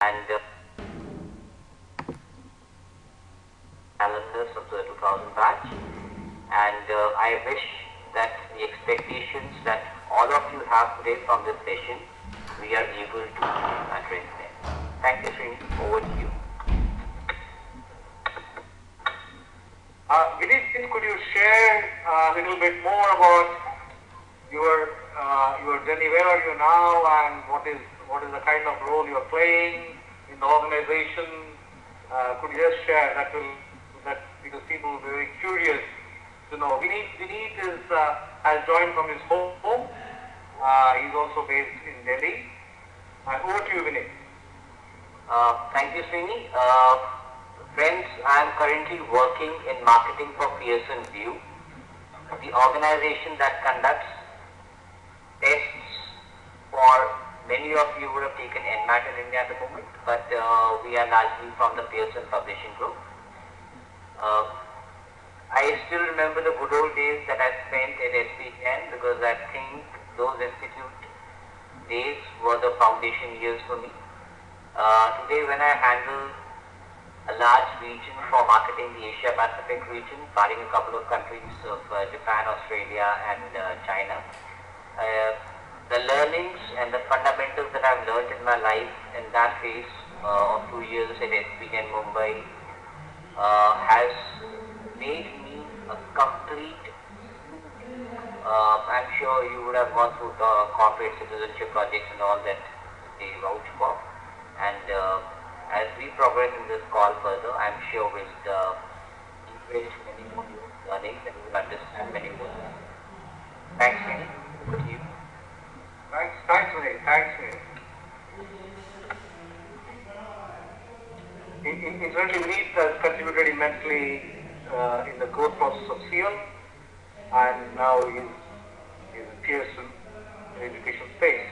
and calendars of the 2000 batch, and I wish that the expectations that all of you have today from this session, we are able to address them. Thank you, Srini. Over to you. Vineet, could you share a little bit more about your journey? Where are you now, and what is the kind of role you are playing in the organization? Could you just share that because people will be very curious to know. Vineet has joined from his home. He's also based in Delhi. And over to you, Vineet. Thank you, Srini. Friends, I am currently working in marketing for Pearson View, the organization that conducts tests for many of you would have taken NMAT in India at the moment, but we are largely from the Pearson Publishing Group. I still remember the good old days that I spent at SP Jain, because I think those institute days were the foundation years for me. Today, when I handle a large region for marketing, the Asia Pacific region, barring a couple of countries of Japan, Australia and China, the learnings and the fundamentals that I've learned in my life in that phase of 2 years at SP Jain Mumbai has made me a complete, I'm sure you would have gone through the corporate citizenship projects and all that they vouch for, and as we progress in this call further, I'm sure we'll leverage many more learnings and we'll understand many more. Thanks, Vinny. Over to you. Thanks, Vineet. Incidentally, Vineet has contributed immensely in the growth process of SEAL, and now he's in Pearson in the education space.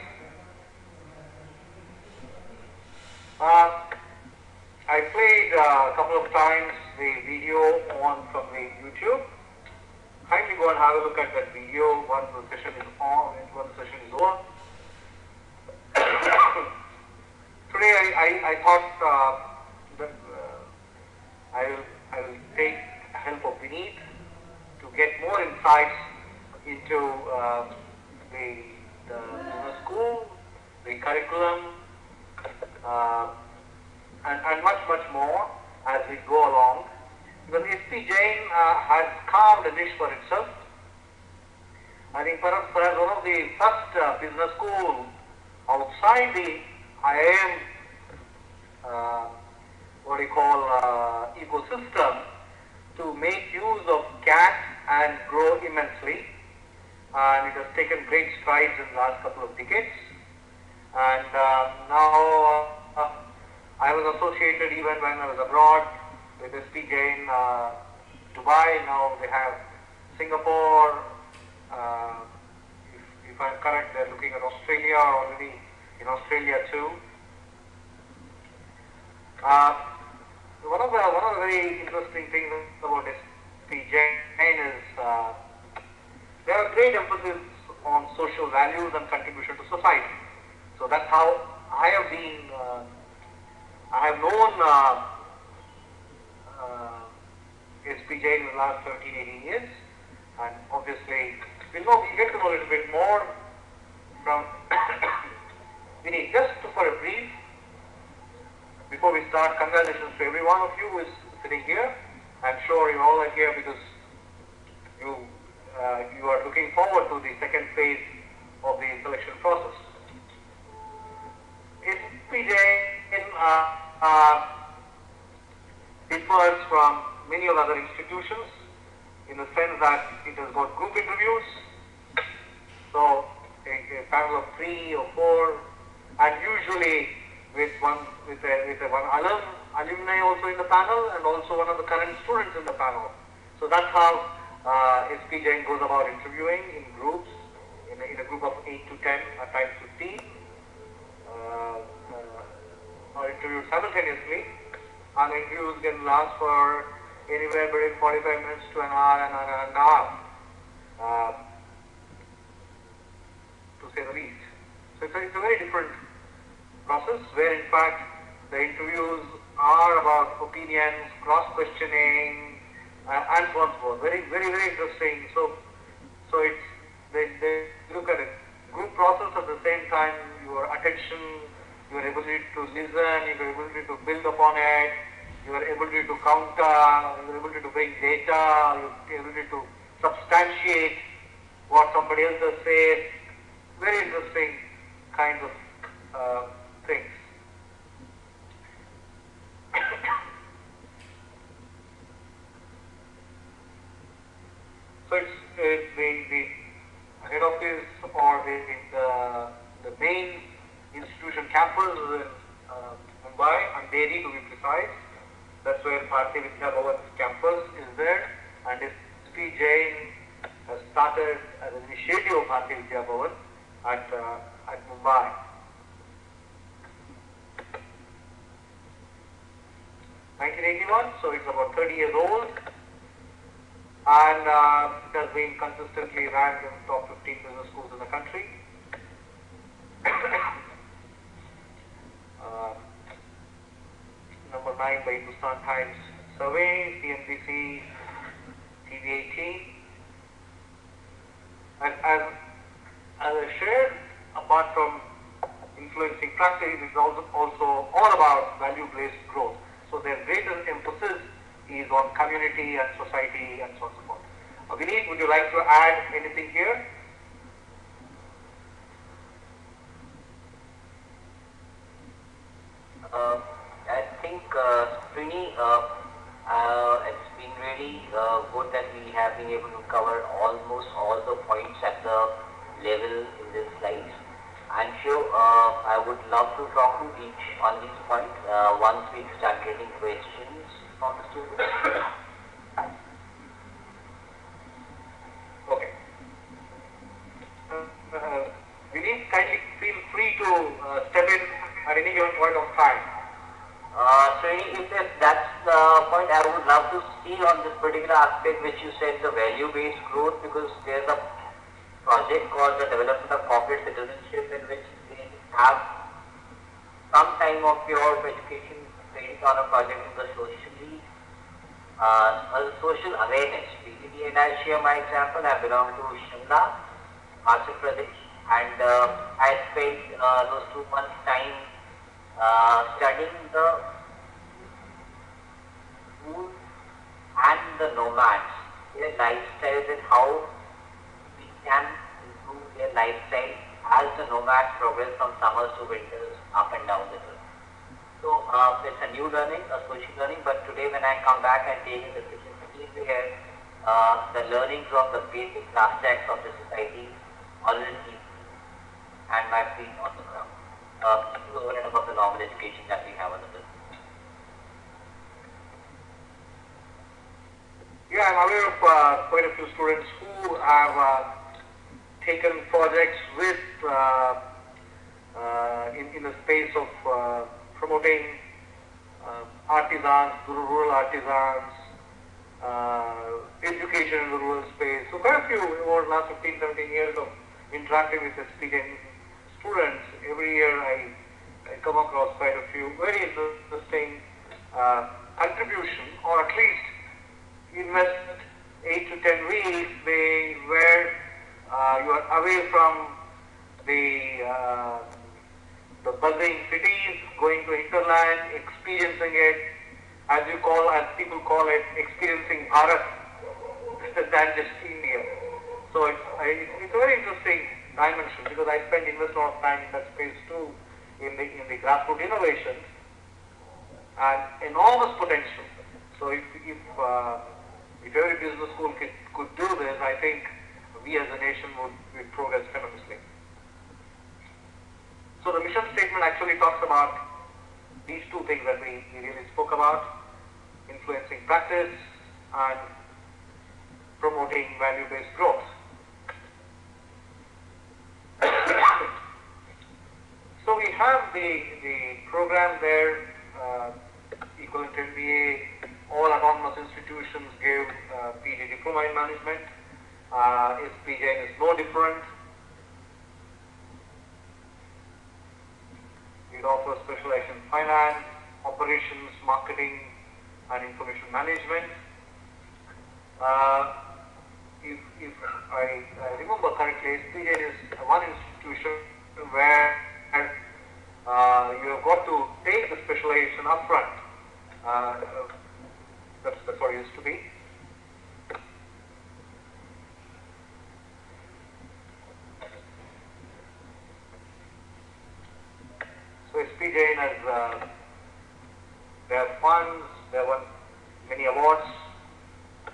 I played a couple of times the video from the YouTube. Kindly go and have a look at that video once the session is on and once the session is over. Today I thought that I will take help of Vineet to get more insights into the business school, the curriculum, and much more as we go along. Because SP Jain has carved a niche for itself. I think perhaps one of the first business schools outside the IIM, ecosystem to make use of CAT and grow immensely. And it has taken great strides in the last couple of decades. And now I was associated even when I was abroad with SP Jain, Dubai. Now they have Singapore. If I'm correct, they're looking at Australia, already in Australia too. One of the very interesting things about SP Jain is they have great emphasis on social values and contribution to society. So that's how I have been. I have known SP Jain in the last 17-18 years, and obviously we'll get to know a little bit more from Vineet. Just for a brief, before we start, congratulations to every one of you who is sitting here. I'm sure you all are here because you are looking forward to the second phase of the selection process. SP Jain differs from many of other institutions in the sense that it has got group interviews, so a panel of 3 or 4, and usually with one alumni also in the panel, and also one of the current students in the panel. So that's how SP Jain goes about interviewing in groups, in a group of 8 to 10, at times 15, are interviewed simultaneously, and interviews can last for anywhere between 45 minutes to an hour and a half, to say the least. So it's a very different process where in fact the interviews are about opinions, cross-questioning, and so on and so forth. Very, very, very interesting. So it's they look at a group process at the same time, your attention, your ability to listen, your ability to build upon it, your ability to counter, your ability to bring data, your ability to substantiate what somebody else has said. Very interesting kinds of things. So it's the head office or the main institution campus is in Mumbai and Delhi to be precise. That's where Bharati Vidya Bhavan's campus is there, and SP Jain has started as an initiative of Bharati Vidya Bhavan at Mumbai. 1981, so it's about 30 years old, and it has been consistently ranked in the top 15 business schools in the country. Number 9 by Hindustan Times survey, CNBC, TV18. And as I shared, apart from influencing practice, it is also all about value-based growth. So their greatest emphasis is on community and society and so on and so forth. Vineet, would you like to add anything here? I think, Srini, it's been really good that we have been able to cover almost all the points at the level in this slide. I'm sure I would love to talk to each on these points once we start getting questions from the students. Okay. Vineet, kindly feel free to step in at any given point of time. So if that's the point, I would love to see on this particular aspect which you said, the value-based growth, because there's a project called the development of corporate citizenship, in which they have some time of your education training on a project in the social awareness. Basically, and I'll share my example. I belong to Shimla, Himachal Pradesh, and I spent those 2 months time studying the food and the nomads, their lifestyles, and how we can improve their lifestyle as the nomads progress from summers to winters, up and down the hill. So it's a new learning, a social learning, but today when I come back and take a decision, here, the learnings of the basic aspects of the society already keep and my feet on the ground. Over and above the normal education that we have on the business. Yeah, I'm aware of quite a few students who have taken projects with in the space of promoting artisans, rural artisans, education in the rural space. So quite a few over the last 15, 17 years of interacting with SP Jain students. Every year I come across quite a few very interesting contribution, or at least invest 8 to 10 weeks where you are away from the buzzing cities, going to hinterland, experiencing it, as people call it, experiencing Bharat than just India. So it's a very interesting dimension, because I spend invest a lot of time in that space too, in the grassroots innovations, and enormous potential. So if every business school could do this, I think we as a nation would progress tremendously. So the mission statement actually talks about these two things that we really spoke about: influencing practice and promoting value-based growth. So we have the program there, equivalent to MBA. All autonomous institutions give PG diploma in management. SP Jain is no different. It offers specialization in finance, operations, marketing, and information management. Uh, if I remember correctly, SP Jain is one institution where you have got to take the specialization upfront. That's what it used to be. So SP Jain has their funds, there were many awards.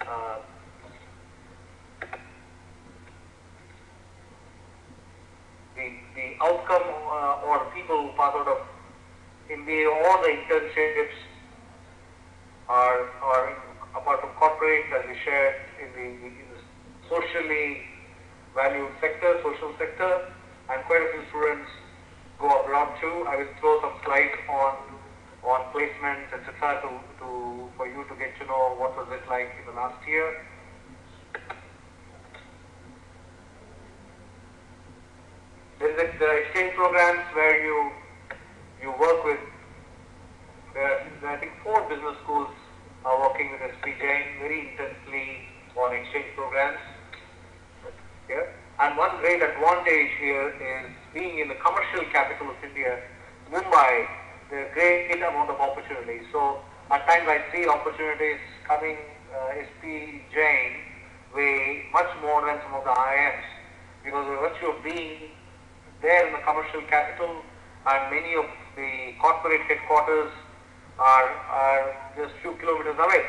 Uh, the outcome or people who pass out of MBA or the internships are apart from corporate, as we shared, in the socially valued sector, social sector, and quite a few students go abroad too. I will throw some slides on placements, etc., for you to get to know what was it like in the last year. There are exchange programs where you work with. There I think 4 business schools are working with SP Jain very intensely on exchange programs here. And one great advantage here is being in the commercial capital of India, Mumbai. There are great amount of opportunities. So at times I see opportunities coming SP Jain way much more than some of the IIMs, because of virtue of being there in the commercial capital, and many of the corporate headquarters are just few kilometers away.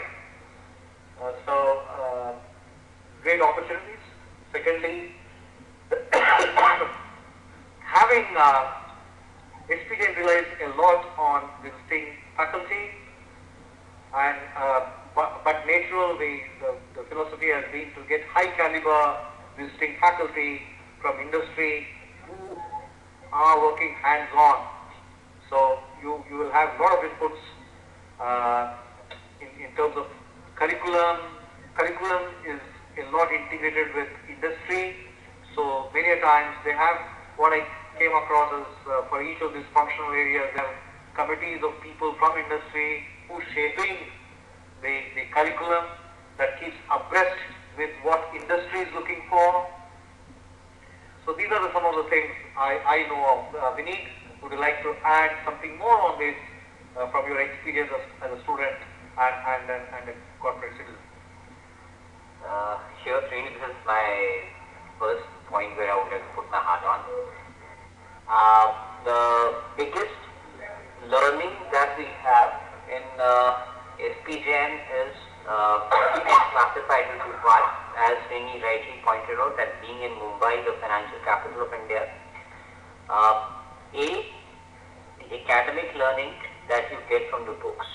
Great opportunities. Secondly, having SP Jain relies a lot on visiting faculty, and but natural the philosophy has been to get high caliber visiting faculty from industry who are working hands-on. So you will have a lot of inputs in terms of curriculum. Curriculum is a lot integrated with industry. So many a times they have what I came across as for each of these functional areas, they have committees of people from industry who shaping the curriculum that keeps abreast with what industry is looking for. So these are some of the things I know of. Vineet, would you like to add something more on this from your experience as a student and a corporate citizen? Sure, Srini, this is my first point where I would like to put my heart on. The biggest learning that we have in SP Jain is we can classify it into parts, as Srini rightly pointed out, that being in Mumbai, the financial capital of India, the academic learning that you get from the books.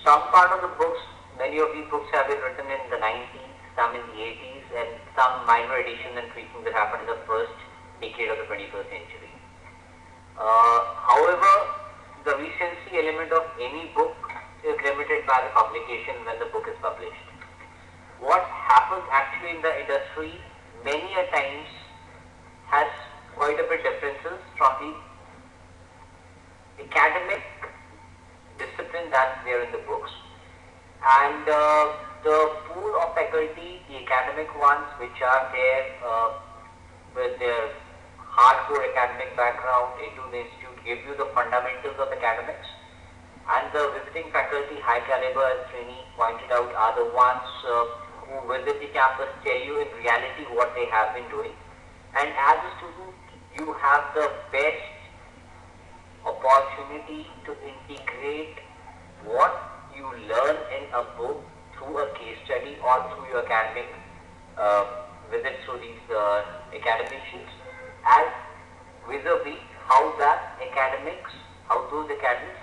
Some part of the books, many of these books have been written in the 90s, some in the 80s, and some minor addition and tweaking that happened in the first decade of the 21st century. However, the recency element of any book is limited by the publication when the book is published. What happens actually in the industry many a times has quite a bit differences from the academic discipline that's there in the books, and the pool of faculty, the academic ones which are there with their hardcore academic background into the institute, give you the fundamentals of academics, and the visiting faculty, high caliber, as Srini pointed out, are the ones who visit the campus, tell you in reality what they have been doing. And as a student, you have the best opportunity to integrate what you learn in a book through a case study or through your academic visits through these academicians, as vis-a-vis how those academics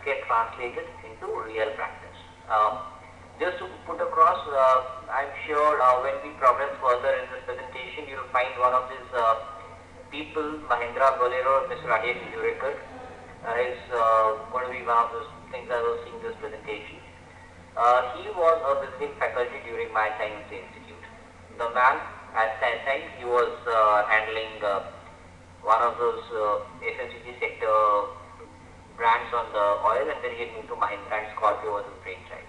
get translated into real practice. Just to put across, I'm sure when we progress further in this presentation, you will find one of these people, Mahendra Bolero, Mr. Rajesh Jurekar, is going to be one of those things I was seeing this presentation. He was a visiting faculty during my time in the institute. The man, at that time, he was handling one of those FMCG sector brands on the oil, and then he'll move to Mahindra and Scorpio was his brainchild.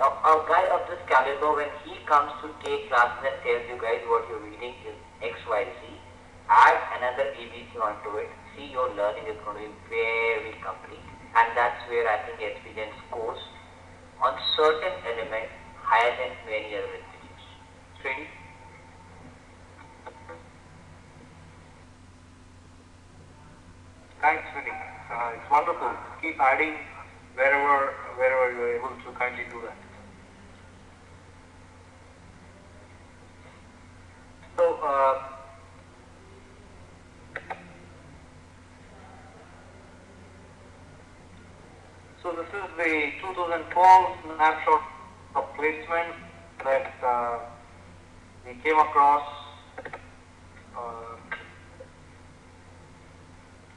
Now, a guy of this caliber, when he comes to take classes and tells you guys what you're reading is XYZ, add another ABC onto it, see your learning is going to be very complete. And that's where I think SP Jain scores on certain elements higher than many other institutes. Srini? Thanks, Vinny. It's wonderful. Keep adding wherever you're able to kindly do that. So this is the 2012 snapshot of placement that we came across.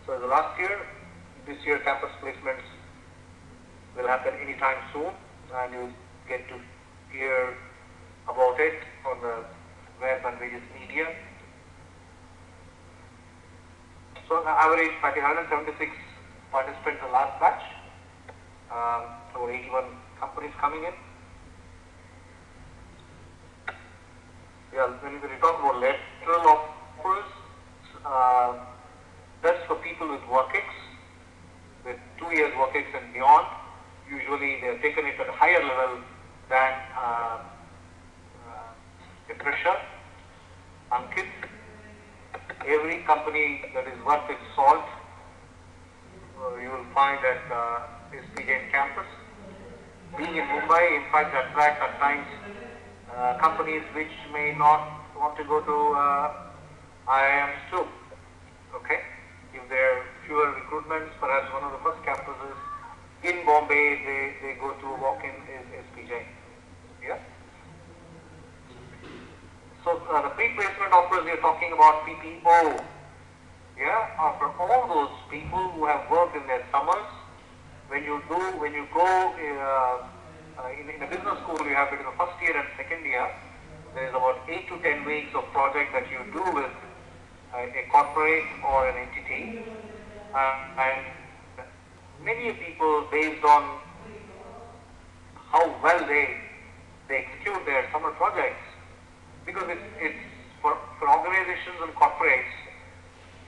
So the last year, this year campus placements will happen anytime soon, and you get to hear about it on the web and various media. So on average, 176 participants in the last batch, over 81 companies coming in. Yeah, when we talk about lateral offers, that's for people with work ex, with 2 years work ex and beyond. Usually they are taken it at a higher level than a fresher. Ankit, every company that is worth its salt, you will find at SP Jain campus. Being in Mumbai, in fact, attracts at times companies which may not want to go to IIMs too. Okay? If there are fewer recruitments, perhaps one of the first campuses in Bombay they go to walk in is SP Jain. Yeah? So the pre-placement offers, you're talking about PPO. Yeah, for all those people who have worked in their summers, when you go in a business school, you have between the first year and second year, there is about 8 to 10 weeks of project that you do with a corporate or an entity, and many people, based on how well they execute their summer projects, because it's for organizations and corporates,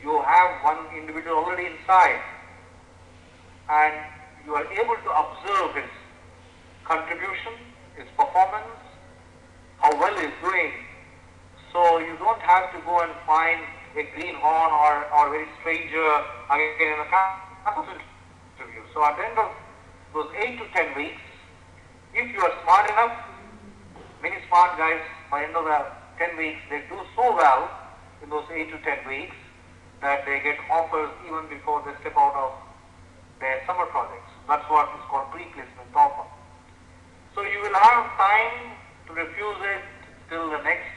you have one individual already inside, and you are able to observe his contribution, his performance, how well he is doing. So you don't have to go and find a greenhorn or a very stranger again in a campus interview. So at the end of those 8 to 10 weeks, if you are smart enough, many smart guys by the end of the 10 weeks, they do so well in those 8 to 10 weeks that they get offers even before they step out of their summer projects. That's what is called pre-placement offer. So you will have time to refuse it till the next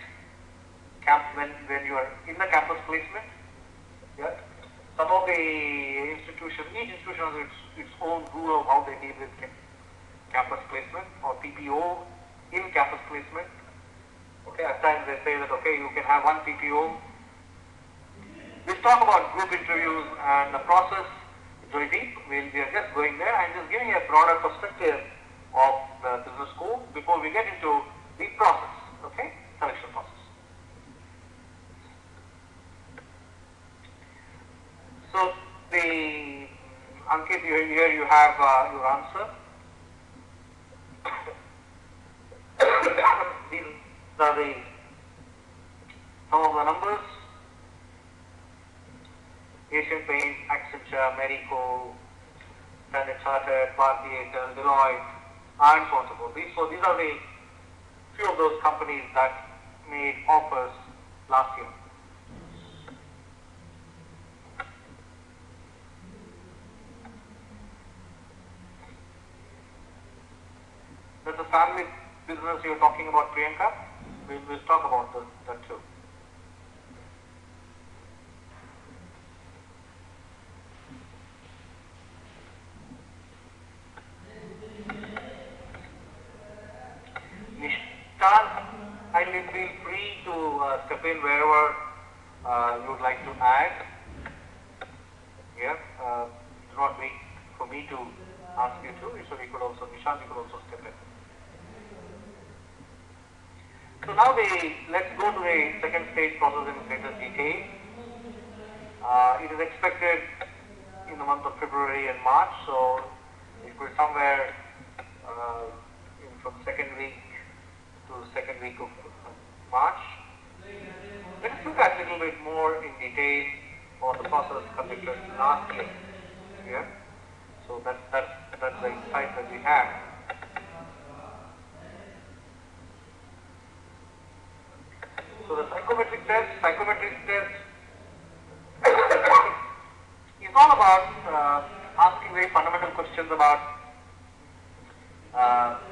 camp when you are in the campus placement. Yeah. Some of the institutions, each institution has its own rule of how they deal with campus placement or PPO in campus placement. Okay, at times they say that okay, you can have one PPO. We'll talk about group interviews and the process very deep. We are just going there and just giving a broader perspective of the business school before we get into the process, okay, selection process. So the Ankit, here you have your answer. These are some of the numbers. Asian Paint, Accenture, Marico, Standard Chartered, Bharti Airtel, Deloitte, and so on and so forth. These are the few of those companies that made offers last year. There's a family business you're talking about, Priyanka. We'll talk about that too. Kindly feel free to step in wherever you would like to add. Yeah, do not be me to ask you to. So we could also, Nishant, you could also step in. So now let's go to the second stage process in greater detail. It is expected in the month of February and March, so it could be somewhere from second week to second week of March. Let's look at a little bit more in detail on the process conducted last year. Yeah? So that's the insight that we have. So the psychometric test is all about asking very fundamental questions about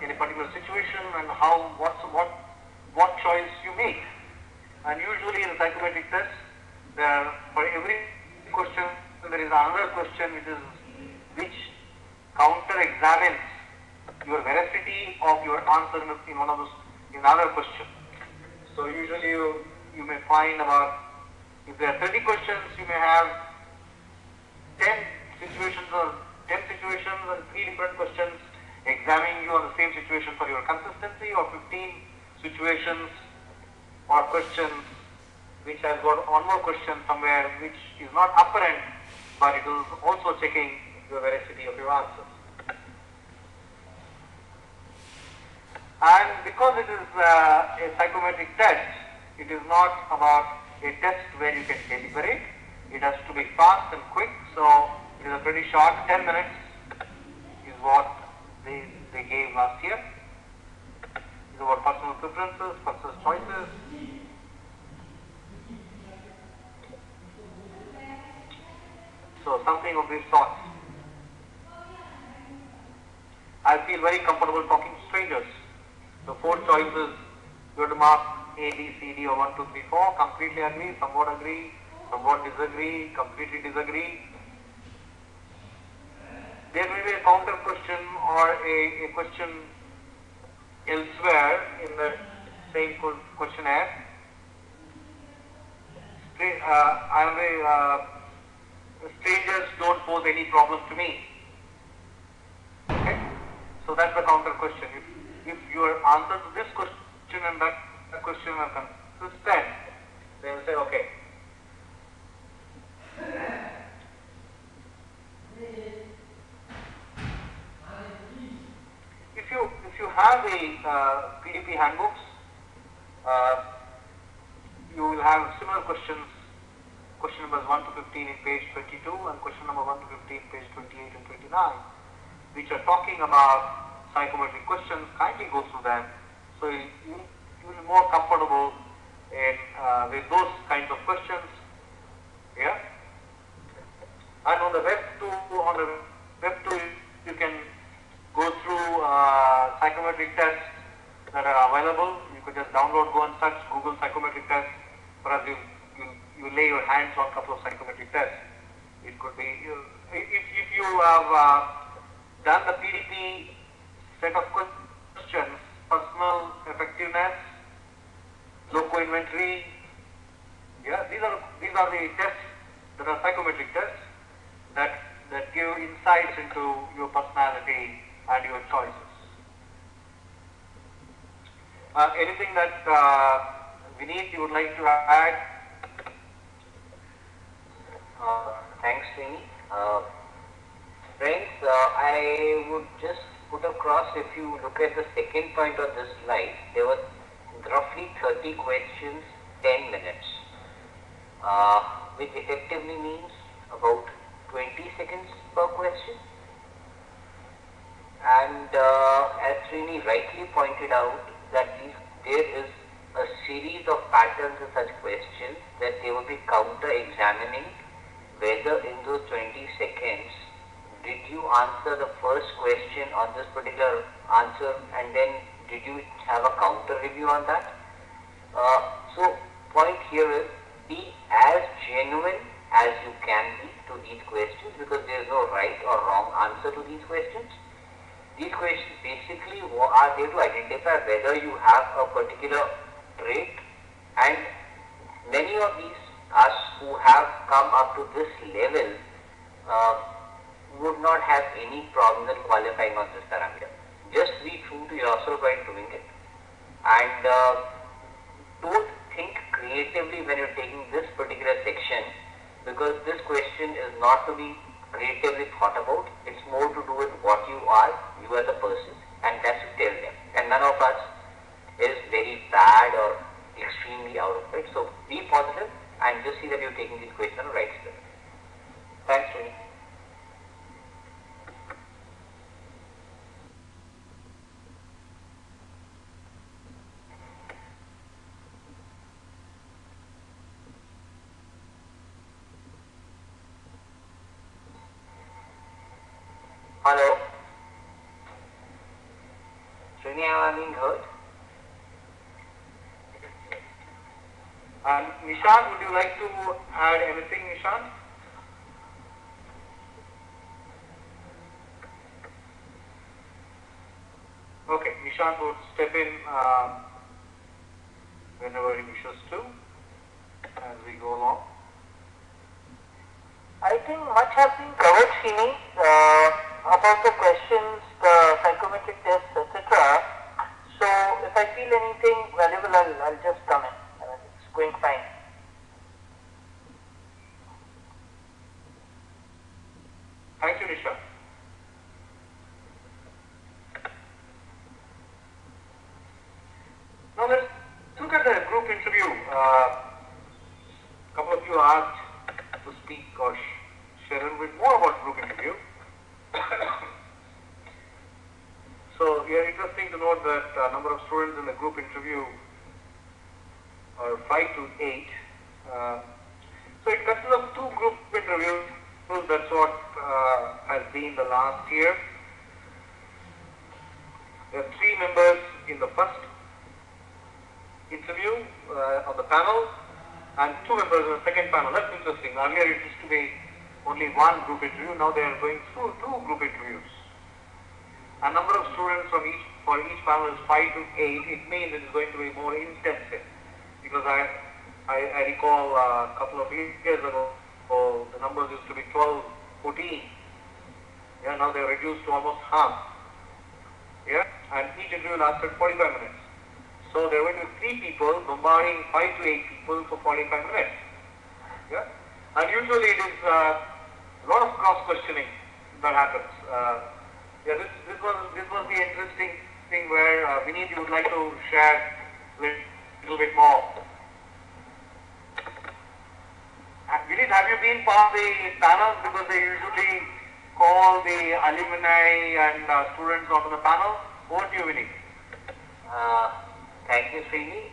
in a particular situation and what choice you make. And usually in the psychometric test, for every question there is another question which counter examines your veracity of your answer in another question. So usually you may find about, if there are 30 questions, you may have 10 situations and 3 different questions examining you on the same situation for your consistency, or 15 situations or questions which has got one more question somewhere which is not apparent, but it is also checking the veracity of your answers. And because it is a psychometric test, it is not about a test where you can deliberate. It has to be fast and quick, so it is a pretty short 10 minutes is what they gave last year. It's about personal preferences, personal choices. So something of this sort. I feel very comfortable talking to strangers. The 4 choices, you have to mark A, B, C, D, or 1, 2, 3, 4. Completely agree, somewhat disagree, completely disagree. There may be a counter question or a question elsewhere in the same questionnaire. Strangers don't pose any problem to me. Okay? So that's the counter question. If your answer to this question and that question are consistent, they will say, okay. If you have a PDP handbooks, you will have similar questions. Question numbers 1 to 15 in page 22 and question number 1 to 15 page 28 and 29, which are talking about psychometric questions. Kindly go through them, so you will be more comfortable with those kinds of questions. Yeah. And on the web too, you can go through psychometric tests that are available. You could just download, go and search Google psychometric tests. Perhaps you lay your hands on a couple of psychometric tests. It could be, if you have done the PDP set of questions, personal effectiveness, loco inventory, yeah, these are the tests that are psychometric tests that give insights into your personality and your choices. Anything that Vineet you would like to add? Thanks, Srini. Friends, I would just put across, if you look at the second point on this slide, there were roughly 30 questions, 10 minutes, which effectively means about 20 seconds per question. And as Srini rightly pointed out, that there is a series of patterns in such questions that they will be counter-examining whether in those 20 seconds did you answer the first question on this particular answer, and then did you have a counter review on that. So point here is, be as genuine as you can be to these questions, because there is no right or wrong answer to these questions. These questions basically are there to identify whether you have a particular trait, and many of these us who have come up to this level would not have any problem in qualifying on this parameter. Just be true to yourself while doing it, and don't think creatively when you're taking this particular section, because this question is not to be creatively thought about. It's more to do with what you are, you as a person, and that's to tell them. And none of us is very bad or extremely out of it. So be positive and just see that you're taking this question on the right spirit. Thanks, Tony. Hello? Srini, am I being heard? Nishant, would you like to add anything, Nishant? Okay, Nishant would step in whenever he wishes to as we go along. I think much has been covered, Srini, about the questions, the psychometric tests, etc. So if I feel anything valuable, I'll just come in. It's going fine. Thank you, Nishant. Now let's look at the group interview. A couple of you asked to speak or share a little bit more about group interview. So here interesting to note that number of students in the group interview are 5 to 8. So it consists of 2 group interviews. That's what has been the last year. There are 3 members in the first interview on the panel and 2 members in the second panel. That's interesting. Earlier it used to be only 1 group interview. Now they are going through 2 group interviews. A number of students for each panel is 5 to 8. It means it is going to be more intensive, because I recall a couple of years ago, the numbers used to be 12, 14. Yeah, now they are reduced to almost half. Yeah, and each interview lasted 45 minutes. So there are going to be 3 people bombarding 5 to 8 people for 45 minutes. Yeah, and usually it is a lot of cross questioning that happens. Yeah, this was the interesting thing where Vineet, you would like to share a little bit more. Vineet, have you been part of the panels, because they usually call the alumni and students onto the panel? Over to you, Vineet. Thank you, Srini.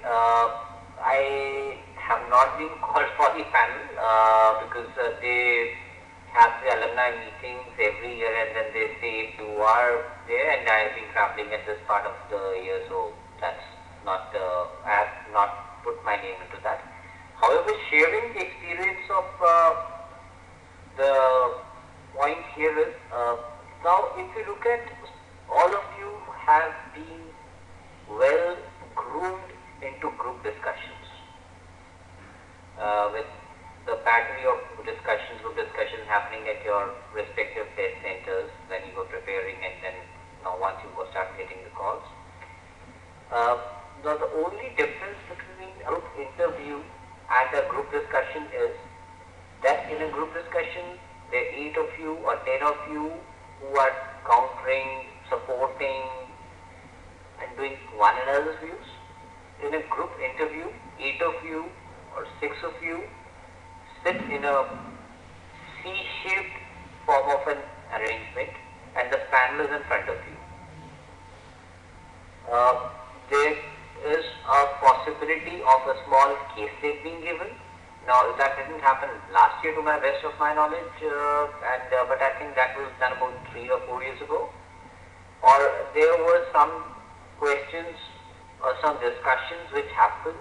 I have not been called for the panel because they have the alumni meetings every year, and then they say if you are there, and I have been traveling at this part of the year, so that's not, I have not put my name into that. However, sharing the experience of the point here is, now if you look at, all of you have been well groomed into group discussions with the battery of discussions, group discussions happening at your respective test centers when you were preparing, and then now once you start getting the calls. Now the only difference between a group interview and a group discussion is that in a group discussion there are 8 of you or 10 of you who are countering, supporting and doing one another's views. In a group interview, 8 of you or 6 of you sit in a C-shaped form of an arrangement, and the panel is in front of you. There is a possibility of a small case state being given. Now that didn't happen last year to my best of my knowledge, but I think that was done about 3 or 4 years ago. Or there were some questions or some discussions which happened,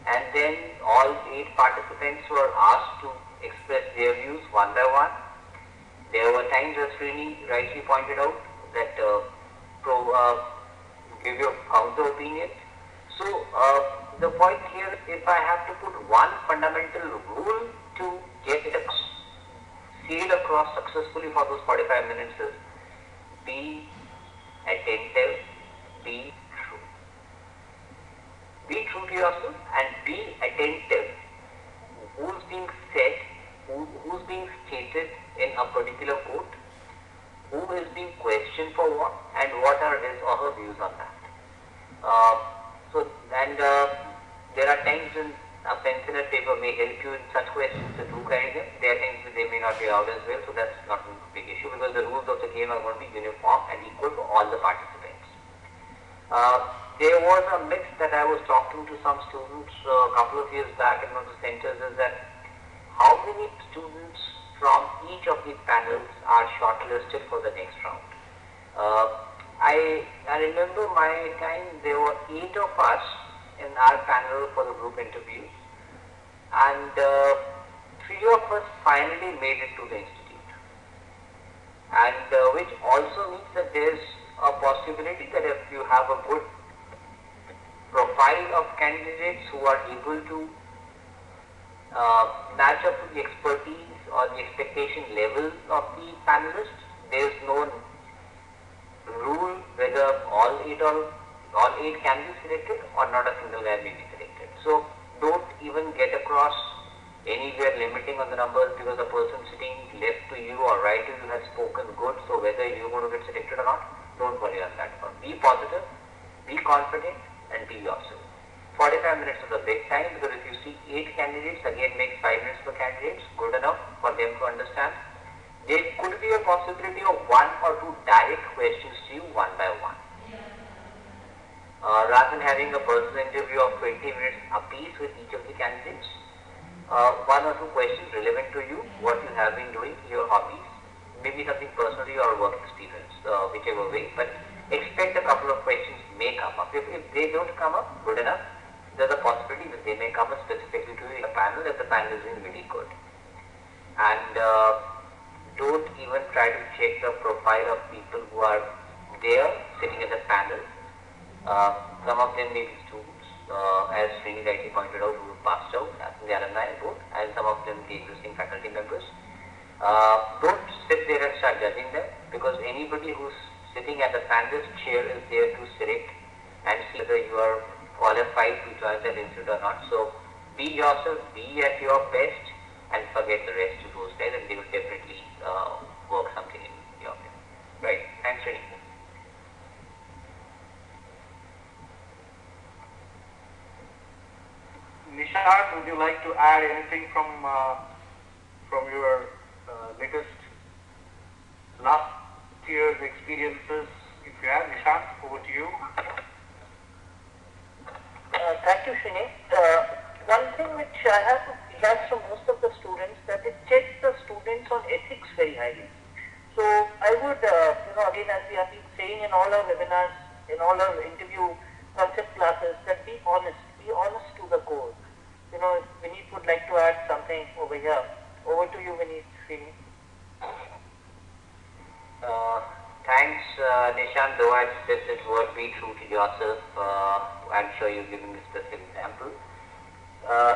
and then all 8 participants were asked to express their views one by one. There were times, as Srini rightly pointed out, that give your counter opinion. So the point here is, if I have to put one fundamental rule to get it sailed across across successfully for those 45 minutes is be attentive, be true. Be true to yourself and be attentive. Who's being said, who's being stated in a particular quote, who is being questioned for what, and what are his or her views on that. There are times when a pencil and paper may help you in such questions to do guide them. There are times when they may not be out as well, so that's not a big issue because the rules of the game are going to be uniform and equal to all the participants. There was a myth that I was talking to some students a couple of years back in one of the centers is that how many students from each of the panels are shortlisted for the next round. I remember my time there were 8 of us in our panel for the group interview and 3 of us finally made it to the institute, and which also means that there is a possibility that if you have a good profile of candidates who are able to match up to the expertise or the expectation levels of the panelists, there is no rule whether all 8 can be selected or not a single guy may be selected. So don't even get across anywhere limiting on the numbers because the person sitting left to you or right to you has spoken good, so whether you're going to get selected or not, don't worry on that one. Be positive, be confident and be yourself. 45 minutes is a big time because if you see 8 candidates, again make 5 minutes per candidate, good enough for them to understand. There could be a possibility of 1 or 2 direct questions to you one by one. Rather than having a personal interview of 20 minutes apiece with each of the candidates, 1 or 2 questions relevant to you, what you have been doing, your hobbies, maybe something personally or work experience, whichever way, but expect a couple of questions may come up. If they don't come up, good enough. There's a possibility that they may come up specifically to the panel if the panel is really good. And don't even try to check the profile of people who are there sitting in the panel. Some of them may be students, as Srini rightly pointed out, who passed out in the alumni board, and some of them the existing faculty members. Don't sit there and start judging them because anybody who's sitting at the panelist chair is there to select and see whether you are qualified to join that institute or not. So be yourself, be at your best and forget the rest of those guys and they will definitely work something in your favor. Right. Thanks, Srini. Nishant, would you like to add anything from your latest last year's experiences? If you have, Nishant, over to you. Thank you, Srini. One thing which I have heard from most of the students that it checks the students on ethics very highly. So I would, again, as we have been saying in all our webinars, in all our interview concept classes, that be honest to the core. If Vineet would like to add something over here. Over to you, Vineet. Srini. Thanks, Nishant. Though I said this word, be true to yourself. I'm sure you've given me a specific example.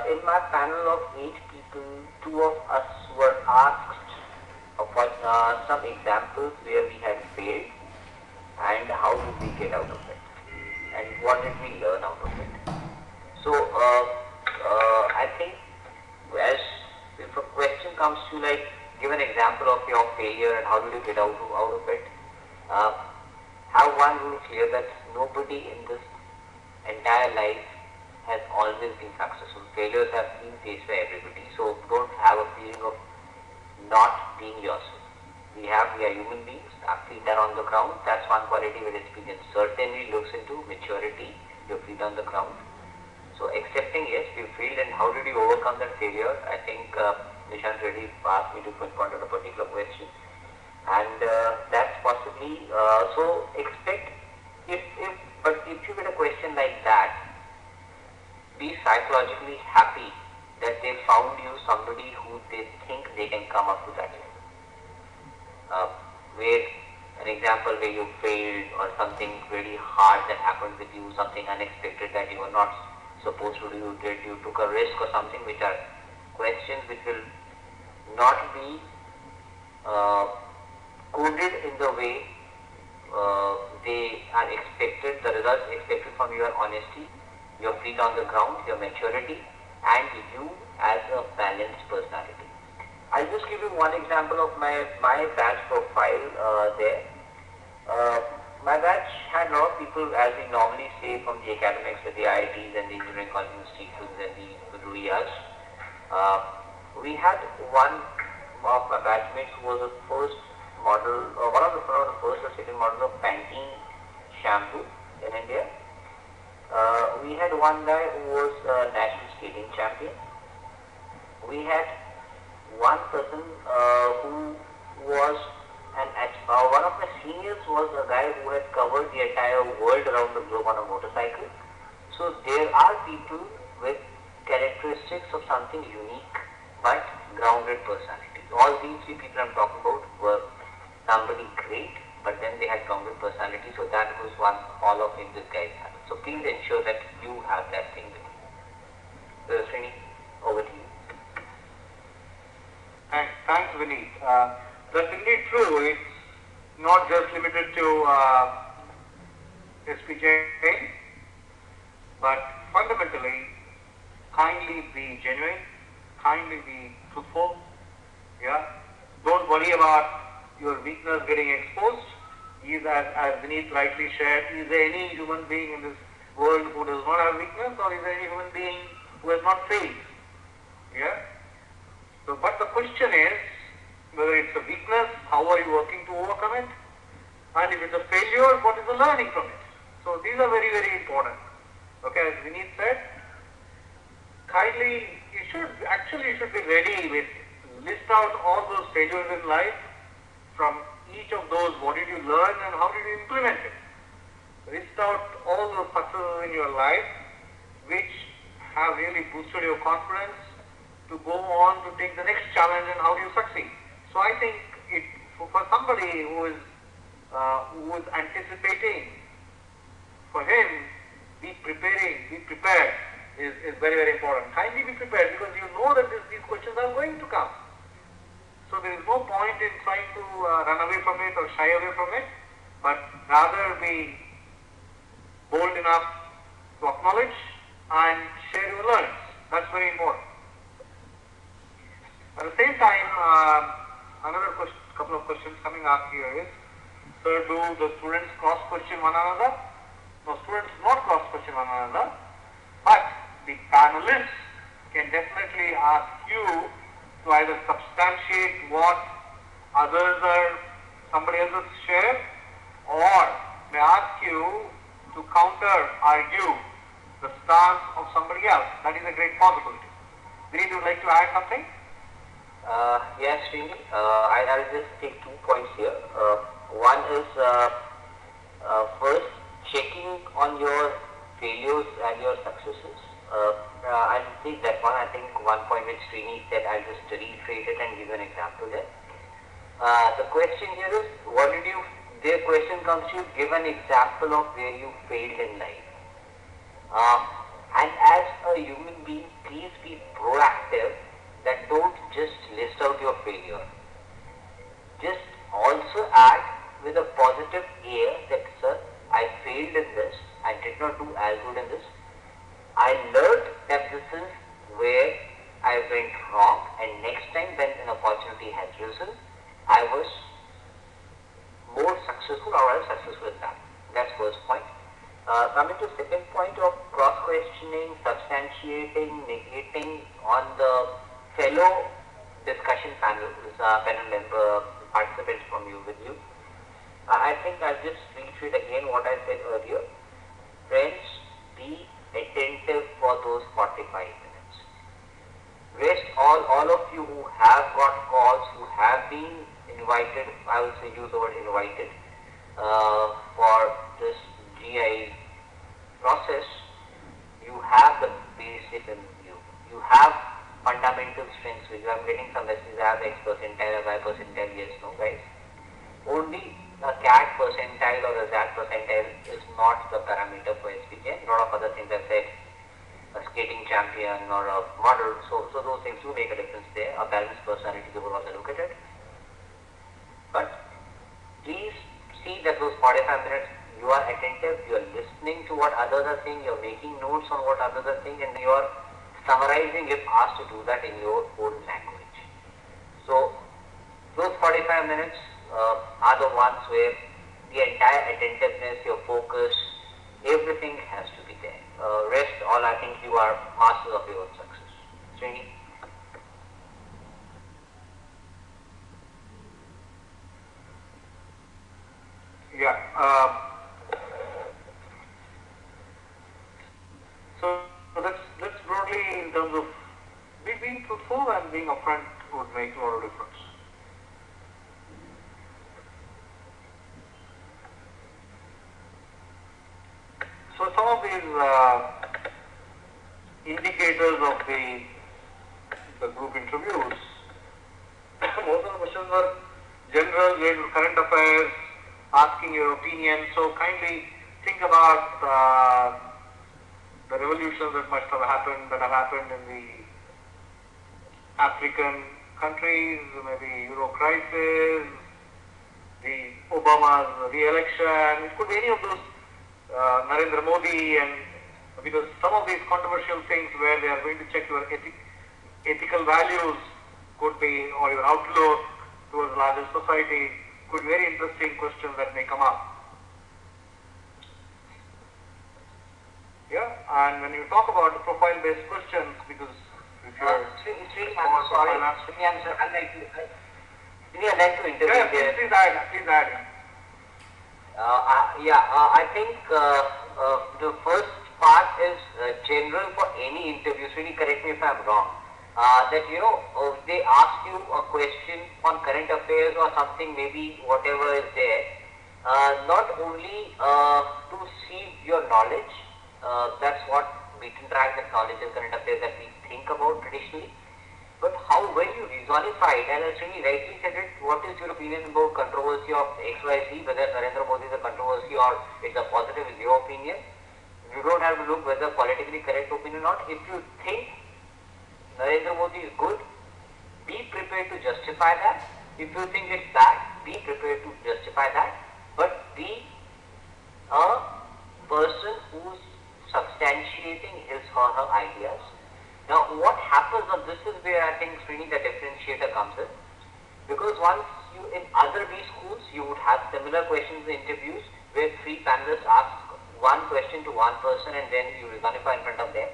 In my panel of 8 people, 2 of us were asked about some examples where we had failed and how did we get out of it and what did we learn out of it. So I think if a question comes to like give an example of your failure and how did you get out of it, have one rule clear that nobody in this entire life has always been successful. Failures have been faced by everybody. So don't have a feeling of not being yourself. We are human beings. Our feet are on the ground. That's one quality where experience certainly looks into maturity. Your feet on the ground. So accepting yes, you failed and how did you overcome that failure? I think Nishant really asked me to pinpoint on a particular question. And that's possibly, so expect, if you get a question like that, be psychologically happy that they found you somebody who they think they can come up to that level. Where an example where you failed or something really hard that happened with you, something unexpected that you were not supposed to do, you took a risk or something, which are questions which will not be uh, coded in the way they are expected, the results expected from your honesty, your feet on the ground, your maturity, and you as a balanced personality. I'll just give you one example of my batch profile there. Uh, my batch had a lot of people, as we normally say, from the academics, with the IITs and the engineering college institutes and the RUIAs. Uh, we had one of my batchmates who was the first model, one of the first or second models of Pantene shampoo in India. We had one guy who was a national skating champion. We had one person who was one of my seniors was a guy who had covered the entire world around the globe on a motorcycle. So there are people with characteristics of something unique but grounded personalities. All these three people I'm talking about were somebody great, but then they had grounded personality. So that was one all of in this guy's had. So please ensure that you have that thing with you. Srini, over to you. Thanks, Vineet. That's indeed true. It's not just limited to SP Jain, but fundamentally, kindly be genuine, kindly be truthful. Yeah, don't worry about your weakness getting exposed. As Vineet rightly shared, is there any human being in this world who does not have weakness, or is there any human being who has not failed? Yeah. So, but the question is, whether it's a weakness, how are you working to overcome it? And if it's a failure, what is the learning from it? So these are very, very important. Okay, as Vineet said, kindly, you should be ready with, list out all those failures in life. From each of those, what did you learn and how did you implement it? List out all those successes in your life which have really boosted your confidence to go on to take the next challenge, and how do you succeed. So I think for somebody who is anticipating, for him, be prepared is very, very important. Kindly be prepared, because you know that these questions are going to come. So there is no point in trying to run away from it or shy away from it, but rather be bold enough to acknowledge and share your learnings. That's very important. At the same time, another couple of questions coming up here is, sir, do the students cross-question one another? No, students do not cross-question one another, but the panelists can definitely ask you to either substantiate what somebody else has shared, or may ask you to counter-argue the stance of somebody else. That is a great possibility. Vineet, would you like to add something? Yes, Srini. I'll just take 2 points here. One is first checking on your failures and your successes. I'll take that one. I think one point which Srini said, I'll just reiterate it and give an example there. The question here is, their question comes to you, give an example of where you failed in life. And as a human being, please be proactive, that don't just list out your failure. Just also add with a positive air that, sir, I failed in this, I did not do as good in this. I learned that this is where I went wrong, and next time when an opportunity has risen, I was more successful, or I was successful in that. That's first point. Coming to second point of cross-questioning, substantiating, negating on the fellow discussion panel member participants from you with you. I think I'll just reiterate again what I said earlier. Friends, be attentive for those 45 minutes. Rest all of you who have got calls, who have been invited, I will say use the word invited, for this GI process, you have the basic in you. You have fundamental strengths with you. I'm getting some messages, I have X percentile, Y percentile, yes, no, guys. Only a CAT percentile or a ZAT percentile is not the parameter for SPJ. A lot of other things I've said, a skating champion or a model, so those things do make a difference there. A balanced personality, you will also look at it. 45 minutes you are attentive, you are listening to what others are saying, you are making notes on what others are saying, and you are summarizing if asked to do that in your own language. So those 45 minutes are the ones where the entire attentiveness, your focus, everything has to be there. Rest all, I think you are masters of your own success. Srini? Yeah. So that's broadly in terms of being truthful and being upfront would make a lot of difference. So some of these indicators of the group interviews, most of the questions are general, related to current affairs, asking your opinion. So kindly think about the revolutions that must have happened, in the African countries, maybe Euro crisis, the Obama's re-election. It could be any of those, Narendra Modi, and because some of these controversial things where they are going to check your ethical values could be, or your outlook towards larger society, could be very interesting questions that may come up. Yeah, and when you talk about the profile-based questions, because if you're Srini, I'm sorry. Srini, I'd like to intervene yeah, there. please add. I think the first part is general for any interview. Srini, correct me if I'm wrong. That they ask you a question on current affairs or something, maybe whatever is there. Not only to see your knowledge. That's what beaten track that knowledge is current affairs that we think about traditionally. But how well you resolify it, and as Srini rightly said it, what is your opinion about controversy of XYZ, whether Narendra Modi is a controversy or it's a positive is your opinion. You don't have to look whether politically correct opinion or not. If you think Narendra Modi is good, be prepared to justify that. If you think it's bad, be prepared to justify that. But be a person who's substantiating his or her ideas. Now, what happens, and this is where I think Srini the differentiator comes in, because once you in other B schools you would have similar questions in interviews where three panelists ask one question to one person and then you resolify in front of them.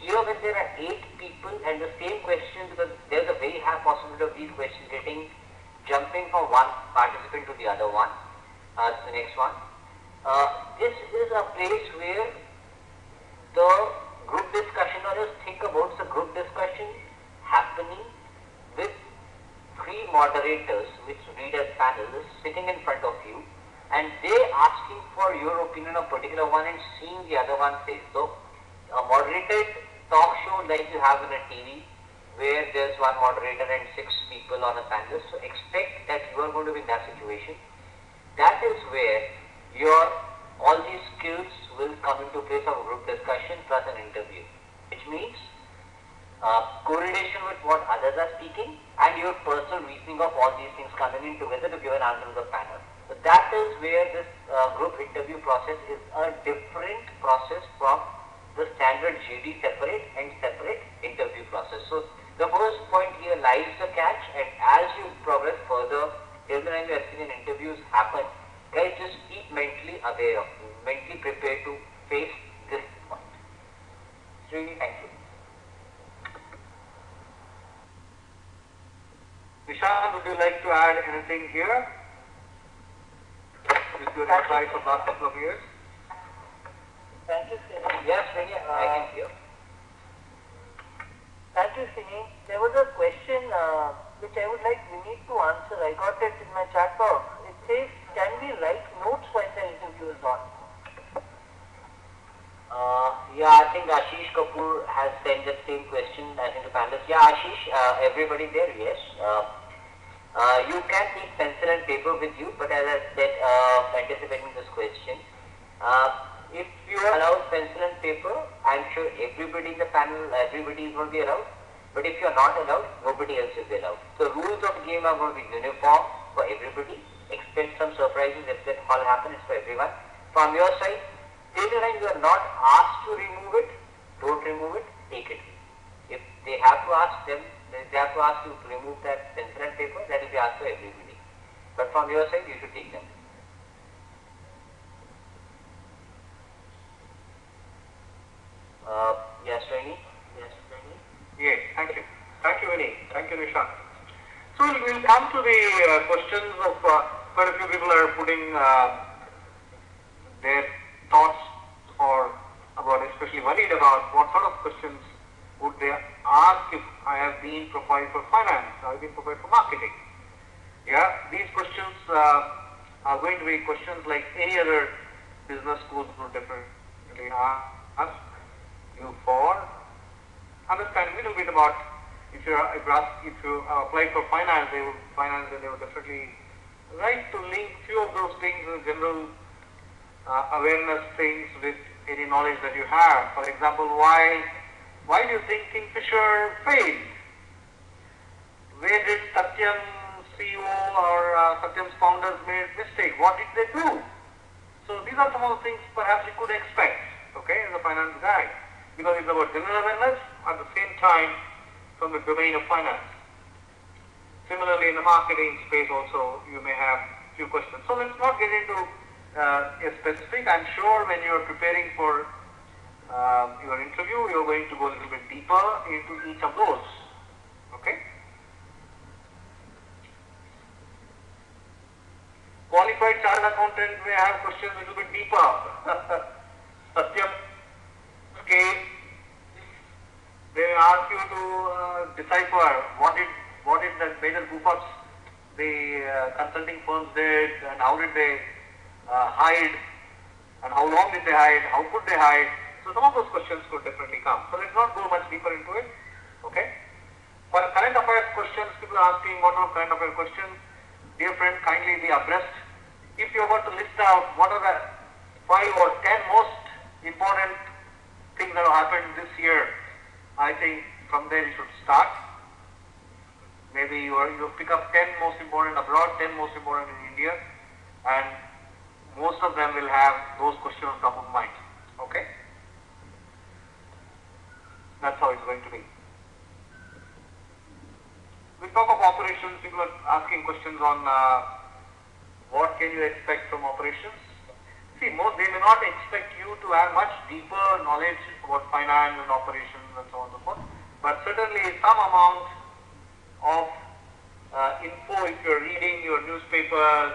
Here, when there are 8 people and the same question, because there's a very high possibility of these questions jumping from one participant to the other one, the next one. This is a place where the group discussion, or just think about the group discussion happening with 3 moderators, which read as panelists, sitting in front of you, and they asking for your opinion on particular one and seeing the other one say. So, a moderated talk show like you have in a TV, where there's one moderator and 6 people on a panelist, so expect that you are going to be in that situation. That is where all these skills will come into place of group discussion plus an interview, which means correlation with what others are speaking and your personal reasoning of all these things coming in together to give an answer to the panel. So that is where this group interview process is a different process from the standard GD separate and separate interview process. So the first point here lies the catch, and as you progress further, till the time your interviews happen, guys, just keep mentally aware of, mentally prepared to face this point. Srini, thank you. Nishant, would you like to add anything here? With your insights of last couple of years? Thank you, Srini. Yes, Srini, I can hear. Thank you, Srini. There was a question which I would like Vineet to answer. I got it in my chat box. It says, can we write notes while the interview is on? Yeah, I think Ashish Kapoor has sent the same question, I think, to panelists. Yeah, Ashish, everybody there, yes. You can take pencil and paper with you, but as I said, anticipating this question, if you are allowed pencil and paper, I'm sure everybody in the panel, everybody is going to be allowed. But if you are not allowed, nobody else is allowed. So rules of the game are going to be uniform for everybody. Expect some surprises, except all will happen is for everyone. From your side, till the time you are not asked to remove it, don't remove it, take it. If they have to ask them, they have to ask you to remove that pencil and paper, that will be asked for everybody. But from your side, you should take them. Yes, Srini? Yes, thank you. Thank you, Vinny. Thank you, Nishant. So we'll come to the questions of quite a few people are putting their thoughts or about, especially worried about what sort of questions would they ask if I have been profiled for finance, I have been profiled for marketing. Yeah, these questions are going to be questions like any other business schools would definitely ask you for. Understand a little bit about if you apply for finance, they would definitely like to link few of those things, general awareness things with any knowledge that you have. For example, why do you think Kingfisher failed? Where did Satyam's CEO or Satyam's founders made mistake? What did they do? So these are some of the things perhaps you could expect, okay, as a finance guy, because it's about general awareness at the same time from the domain of finance. Similarly, in the marketing space also, you may have few questions. So let's not get into a specific. I'm sure when you are preparing for your interview, you're going to go a little bit deeper into each of those. Okay? Qualified chartered accountant may have questions a little bit deeper. Satyam case, they may ask you to decipher what did the major group ups the consulting firms did, and how did they hide, and how long did they hide, how could they hide. So some of those questions could definitely come. So let's not go much deeper into it. Okay. For current affairs questions, people are asking what are current affairs questions. Dear friend, kindly be abreast. If you were to list out what are the 5 or 10 most important things that have happened this year, I think from there you should start. Maybe you pick up 10 most important abroad, 10 most important in India, and most of them will have those questions on top of mind. Okay? That's how it's going to be. We talk of operations. People are asking questions on what can you expect from operations. See, they may not expect you to have much deeper knowledge about finance and operations and so on and so forth, but certainly some amount of info if you're reading your newspapers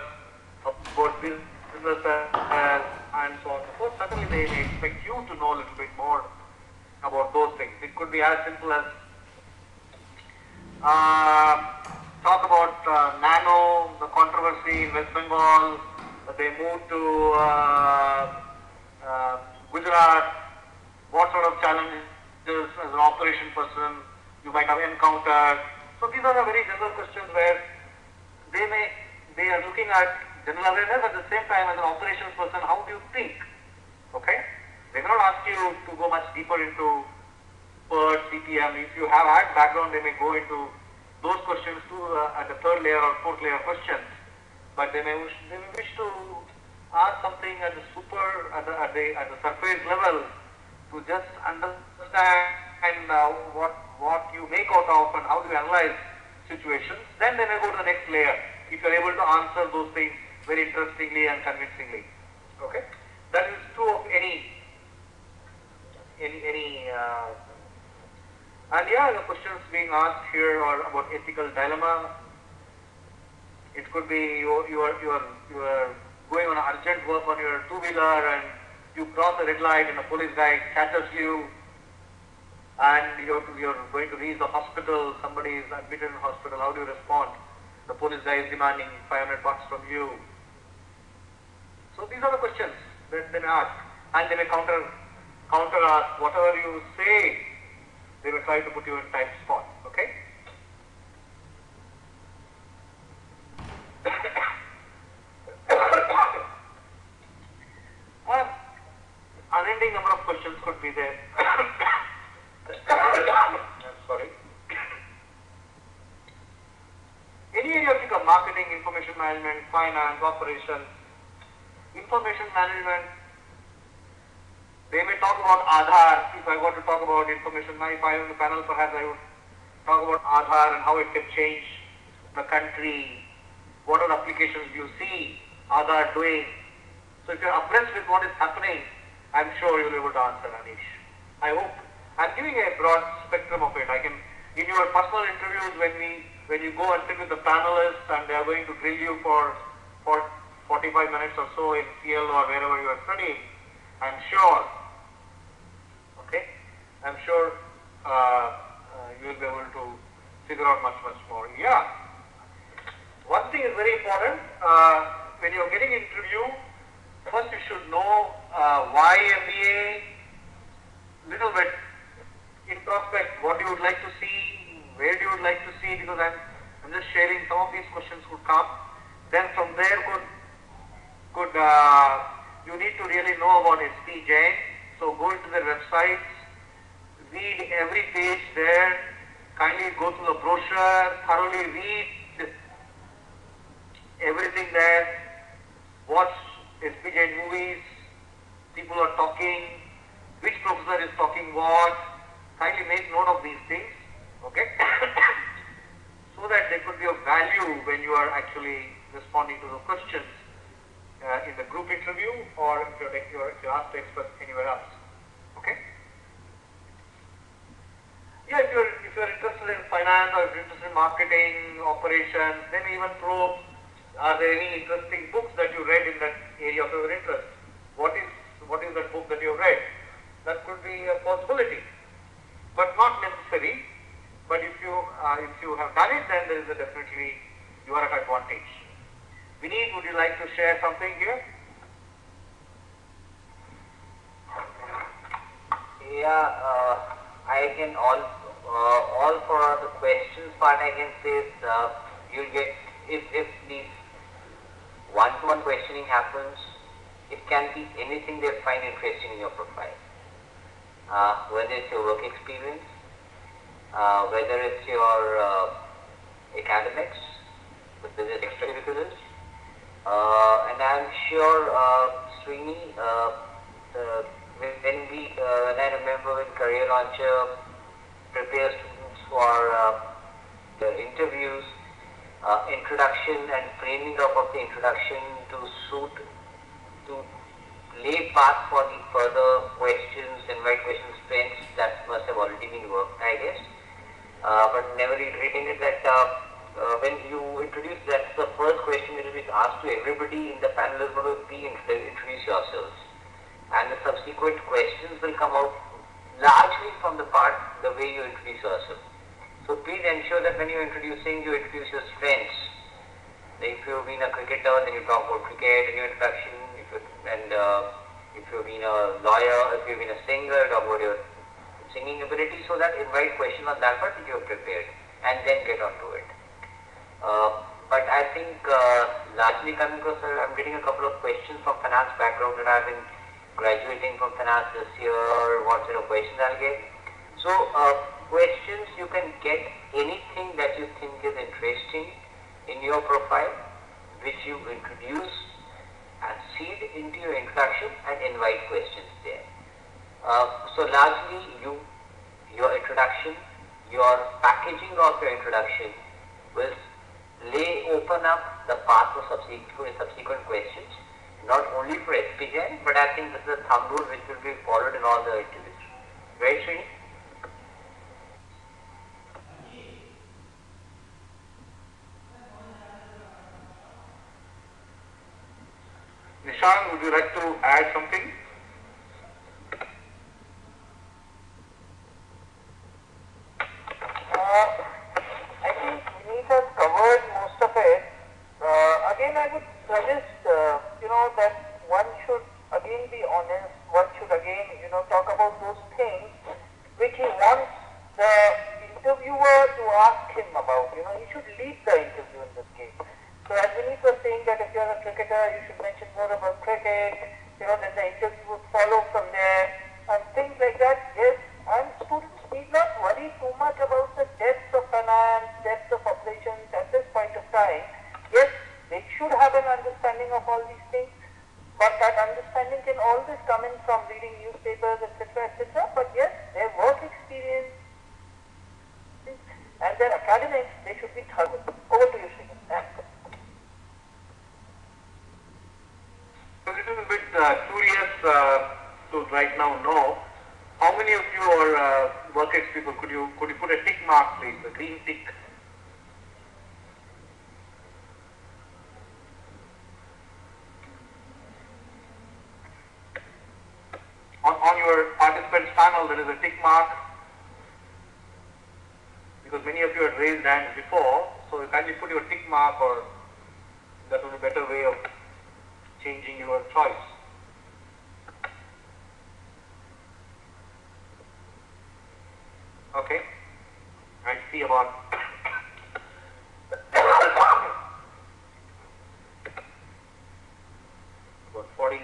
about business and so on and so forth. Certainly they may expect you to know a little bit more about those things. It could be as simple as talk about Nano, the controversy in West Bengal, that they moved to Gujarat, what sort of challenges as an operation person you might have encountered. So these are the very general questions where they are looking at general awareness at the same time as an operations person, how do you think? Okay? They cannot ask you to go much deeper into PERT, CPM. If you have had background, they may go into those questions too at the third layer or fourth layer questions. But they may wish to ask something at the surface level to just understand what you make out of and how do you analyze situations. Then they may go to the next layer if you are able to answer those things very interestingly and convincingly. Okay, that is true of any and yeah, the questions being asked here are about ethical dilemma. It could be you are going on urgent work on your two-wheeler and you cross a red light and a police guy catches you, and you're going to reach the hospital. Somebody is admitted in the hospital. How do you respond? The police guy is demanding $500 from you. So these are the questions that they may ask, and they may counter ask whatever you say. They will try to put you in tight spot. Okay? Unending number of questions could be there. I'm sorry. Any area of marketing, information management, finance, operations, information management. They may talk about Aadhaar. If I want to talk about information, if I am on the panel, perhaps I would talk about Aadhaar and how it can change the country. What are applications you see Aadhaar doing? So if you are abreast with what is happening, I am sure you will be able to answer, Anish. I hope. I am giving a broad spectrum of it. I can, in your personal interviews, when you go and sit with the panelists and they are going to drill you for 45 minutes or so in CL or wherever you are studying, I am sure, okay, I am sure you will be able to figure out much more. Yeah. One thing is very important. When you are getting interview, first you should know why MBA, little bit introspect, what you would like to see, where you would like to see, because I'm just sharing some of these questions could come. Then from there could you need to really know about SP Jain. So go into their websites, read every page there, kindly go through the brochure, thoroughly read everything there, watch SP Jain movies, people are talking, which professor is talking what, kindly make note of these things, okay, so that they could be of value when you are actually responding to the questions in the group interview or if you're asked to express anywhere else, okay. Yeah, if you're interested in finance or if you're interested in marketing, operations, then even probe, are there any interesting books that you read in that area of your interest? What is that book that you have read? That could be a possibility, but not necessary. But if you have done it, then there is definitely you are at advantage. Vineet, would you like to share something here? Yeah, I can all for the questions part I can say is you'll get if these one-to-one questioning happens, it can be anything they find interesting in your profile. Whether it's your work experience, whether it's your academics, whether it's extracurriculars, and I'm sure Srini, when I remember when Career Launcher prepares students for the interviews, introduction and framing up of the introduction to lay path for the further questions, invite questions, friends, that must have already been worked, I guess. But never reiterating it that when you introduce, that's the first question which will be asked to everybody in the panel is going to be introduce yourselves. And the subsequent questions will come out largely from the way you introduce yourself. So please ensure that when you're introducing, you introduce your strengths. Like if you've been a cricketer, then you talk about cricket in your introduction. If you've been a lawyer, if you've been a singer, talk about your singing ability, so that invite questions on that part that you're prepared and then get on to it. But I think largely coming across, I'm getting a couple of questions from finance background that I've been graduating from finance this year, what sort of questions I'll get. So questions, you can get anything that you think is interesting in your profile, which you introduce and seed into your introduction and invite questions there. So largely your introduction, your packaging of your introduction will open up the path for subsequent questions, not only for SP Jain, but I think this is a thumb rule which will be followed in all the interviews. Right, Srini? Nishan, would you like to add something? I think Vineet has covered most of it. Again, I would suggest, that one should again be honest. One should again, talk about those things which he wants the interviewer to ask him about. He should lead the interview in this case. So as Vineet was saying that if you're a cricketer, you should mention more about cricket. Then the interview would follow from there and things like that. Yes, and students need not worry too much about the depth of finance, depth of operations at this point of time. Yes, they should have an understanding of all these things, but that understanding can always come in from reading newspapers, etc., etc. But yes, their work experience and their academics, they should be thorough. Over to you, Srikanth. I'm a little bit curious to right now know how many of your work people could you put a tick mark, please, a green tick. On your participants panel, there is a tick mark because many of you had raised hands before. So you kindly put your tick mark, or that was a better way of changing your choice. Okay, I see about about 40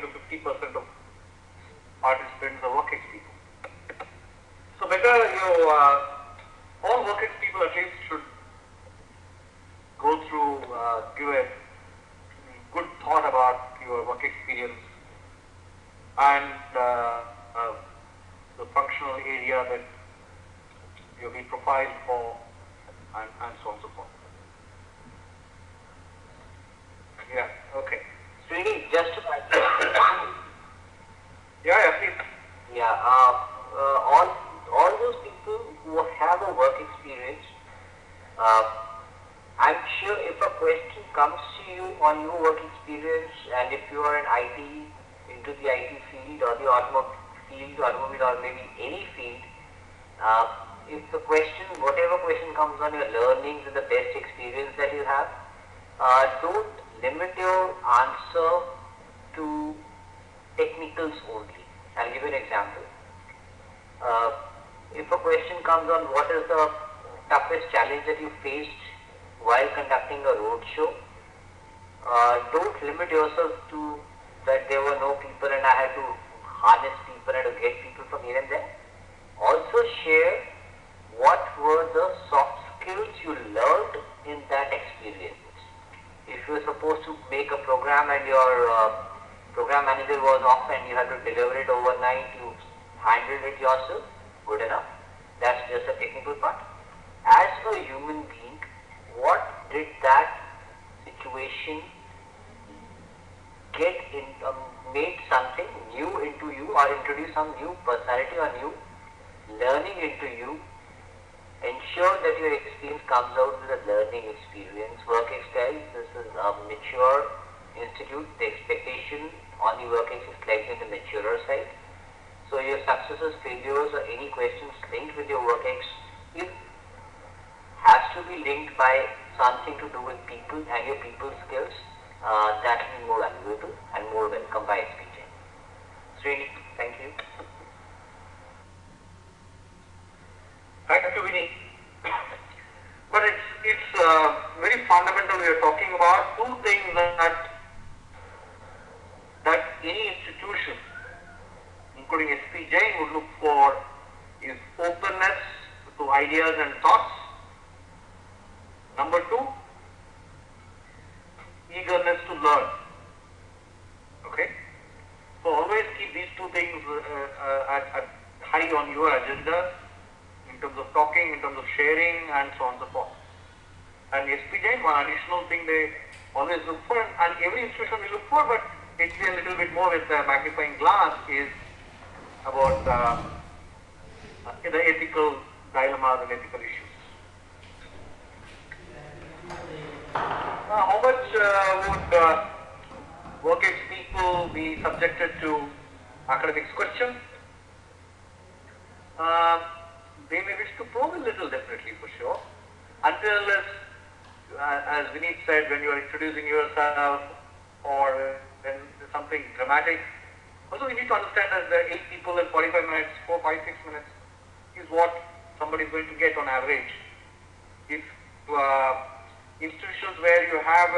to 50% of participants are work people. So better you all work people at least should go through, give a good thought about your work experience and the functional area that you'll be profiled for, and so on and so forth. Yeah, okay. Srini, just to Yeah, please. Yeah, all those people who have a work experience, I'm sure if a question comes to you on your work experience, and if you are an IT, into the IT field or the automobile or maybe any field, if the question, whatever question comes on your learnings and the best experience that you have, don't limit your answer to technicals only. I'll give you an example. If a question comes on what is the toughest challenge that you faced while conducting a road show, don't limit yourself to that there were no people and I had to harness people and to get people from here and there. Also share what were the soft skills you learned in that experience. If you were supposed to make a program and your program manager was off and you had to deliver it overnight, you handled it yourself, good enough. That's just a technical part. As a human being, what did that situation get in, made something new into you, or introduce some new personality or new learning into you? Ensure that your experience comes out with a learning experience. Work experience, this is a mature institute. The expectation on the work is slightly on the maturer side. So your successes, failures, or any questions linked with your work it has to be linked by something to do with people and your people skills. That will be more valuable and more welcome by SP Jain. Srini, thank you. Thank you, Vinny. But it's very fundamental. We are talking about two things that any institution, including SP Jain, would look for is openness to ideas and thoughts. Number two, eagerness to learn. Okay? So always keep these two things at high on your agenda in terms of talking, in terms of sharing, and so on and so forth. And SP Jain, one additional thing they always look for, and every institution will look for, but it's a little bit more with the magnifying glass, is about the ethical dilemmas and ethical issues. How much would work-ex people be subjected to academics questions? They may wish to probe a little, definitely, for sure. Until, as Vineet said, when you are introducing yourself or when something dramatic, also we need to understand that the 8 people in 45 minutes, 4, 5, 6 minutes is what somebody is going to get on average. If institutions where you have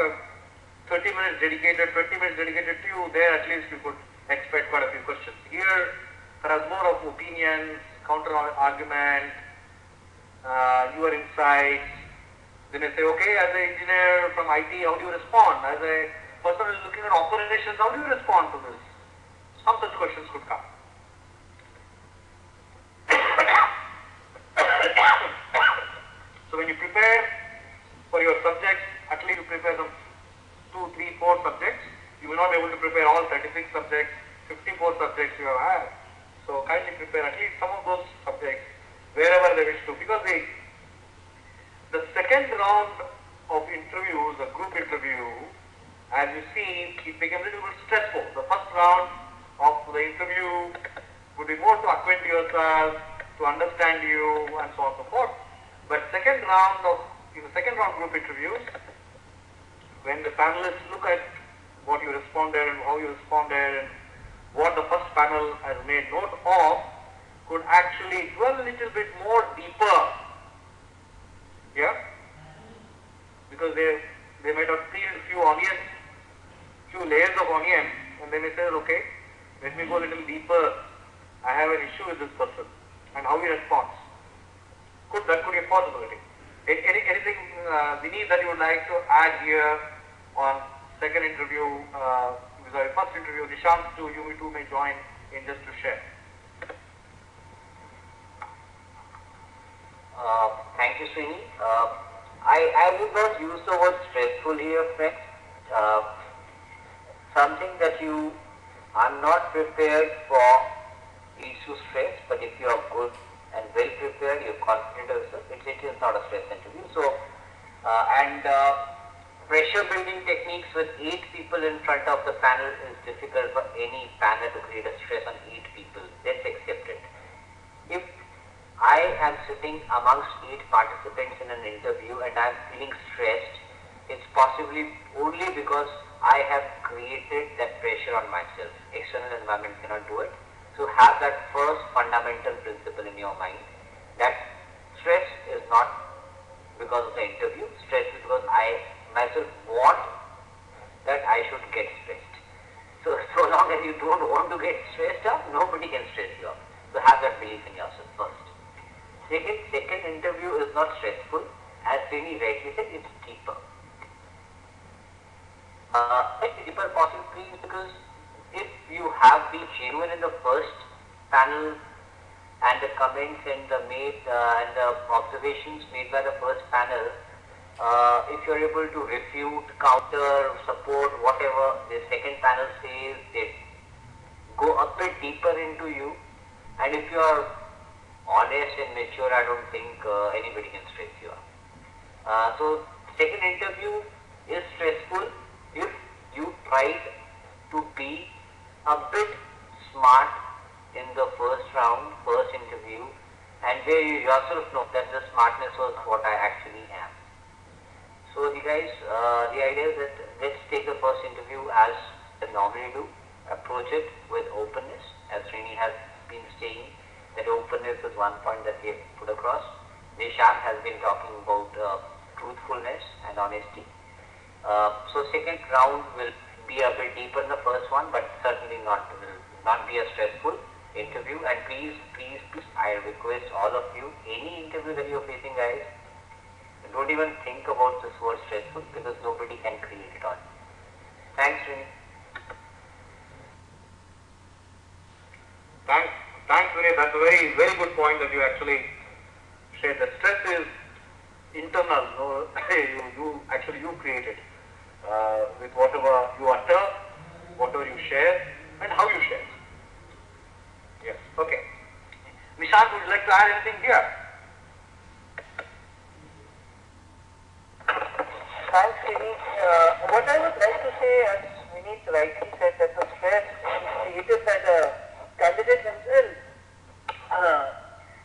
30 minutes dedicated, 20 minutes dedicated to you, there at least you could expect quite a few questions. Here, there are more of opinions, counter argument, your insights. Then I say, okay, as an engineer from IT, how do you respond? As a person is looking at operations, how do you respond to this? Some such questions could come. So when you prepare for your subjects, at least you prepare some 2, 3, 4 subjects. You will not be able to prepare all 36 subjects, 54 subjects you have had. So kindly prepare at least some of those subjects wherever they wish to, because the second round of interviews, the group interview, as you see, it became a little bit stressful. The first round of the interview would be more to acquaint yourself, to understand you, and so on and so forth. But in the second round group interviews, when the panelists look at what you responded and how you responded and what the first panel has made note of, could actually dwell a little bit more deeper, yeah, because they might have peeled few layers of onion, and then they say, okay, let me go a little deeper. I have an issue with this person and how he responds. That could be a possibility. Anything, Vinny, that you would like to add here on second interview, first interview? Nishant too, you two may join in just to share. Thank you, Srini. I would not use the word stressful here, friends. Something that you are not prepared for leads to stress, but if you are good and well prepared, you're confident of yourself, it is not a stress interview. So, pressure building techniques with 8 people in front of the panel is difficult for any panel to create a stress on 8 people. Let's accept it. If I am sitting amongst 8 participants in an interview and I am feeling stressed, it's possibly only because I have created that pressure on myself. External environment cannot do it. So have that first fundamental principle in your mind, that stress is not because of the interview. Stress is because I myself want that I should get stressed. So long as you don't want to get stressed up, nobody can stress you up. So have that belief in yourself first. Second interview is not stressful. As Srini rightly said, it's deeper. Deeper possibly because if you have been genuine in the first panel and the comments and the observations made by the first panel, if you're able to refute, counter, support, whatever the second panel says, they go a bit deeper into you, and if you are honest and mature, I don't think anybody can stress you up. So second interview is stressful if you tried to be a bit smart in the first round, first interview, and where you yourself know that the smartness was what I actually am. So the idea is that let's take the first interview as I normally do, approach it with openness, as Srini has been saying, that openness is one point that we have put across. Nishant has been talking about truthfulness and honesty. So second round will be a bit deeper than the first one, but certainly will not be a stressful interview. And please, I request all of you, any interview that you're facing, guys, don't even think about this word stressful, because nobody can create it on. Thanks, Rini. Thanks, Vinay. That's a very, very good point that you actually shared. The stress is internal. No, you create it with whatever you utter, whatever you share, and how you share. Yes. Okay. Nishant, would you like to add anything here? Thanks, Srini. What I would like to say, as Vineet rightly said, that the stress is created by the candidate himself.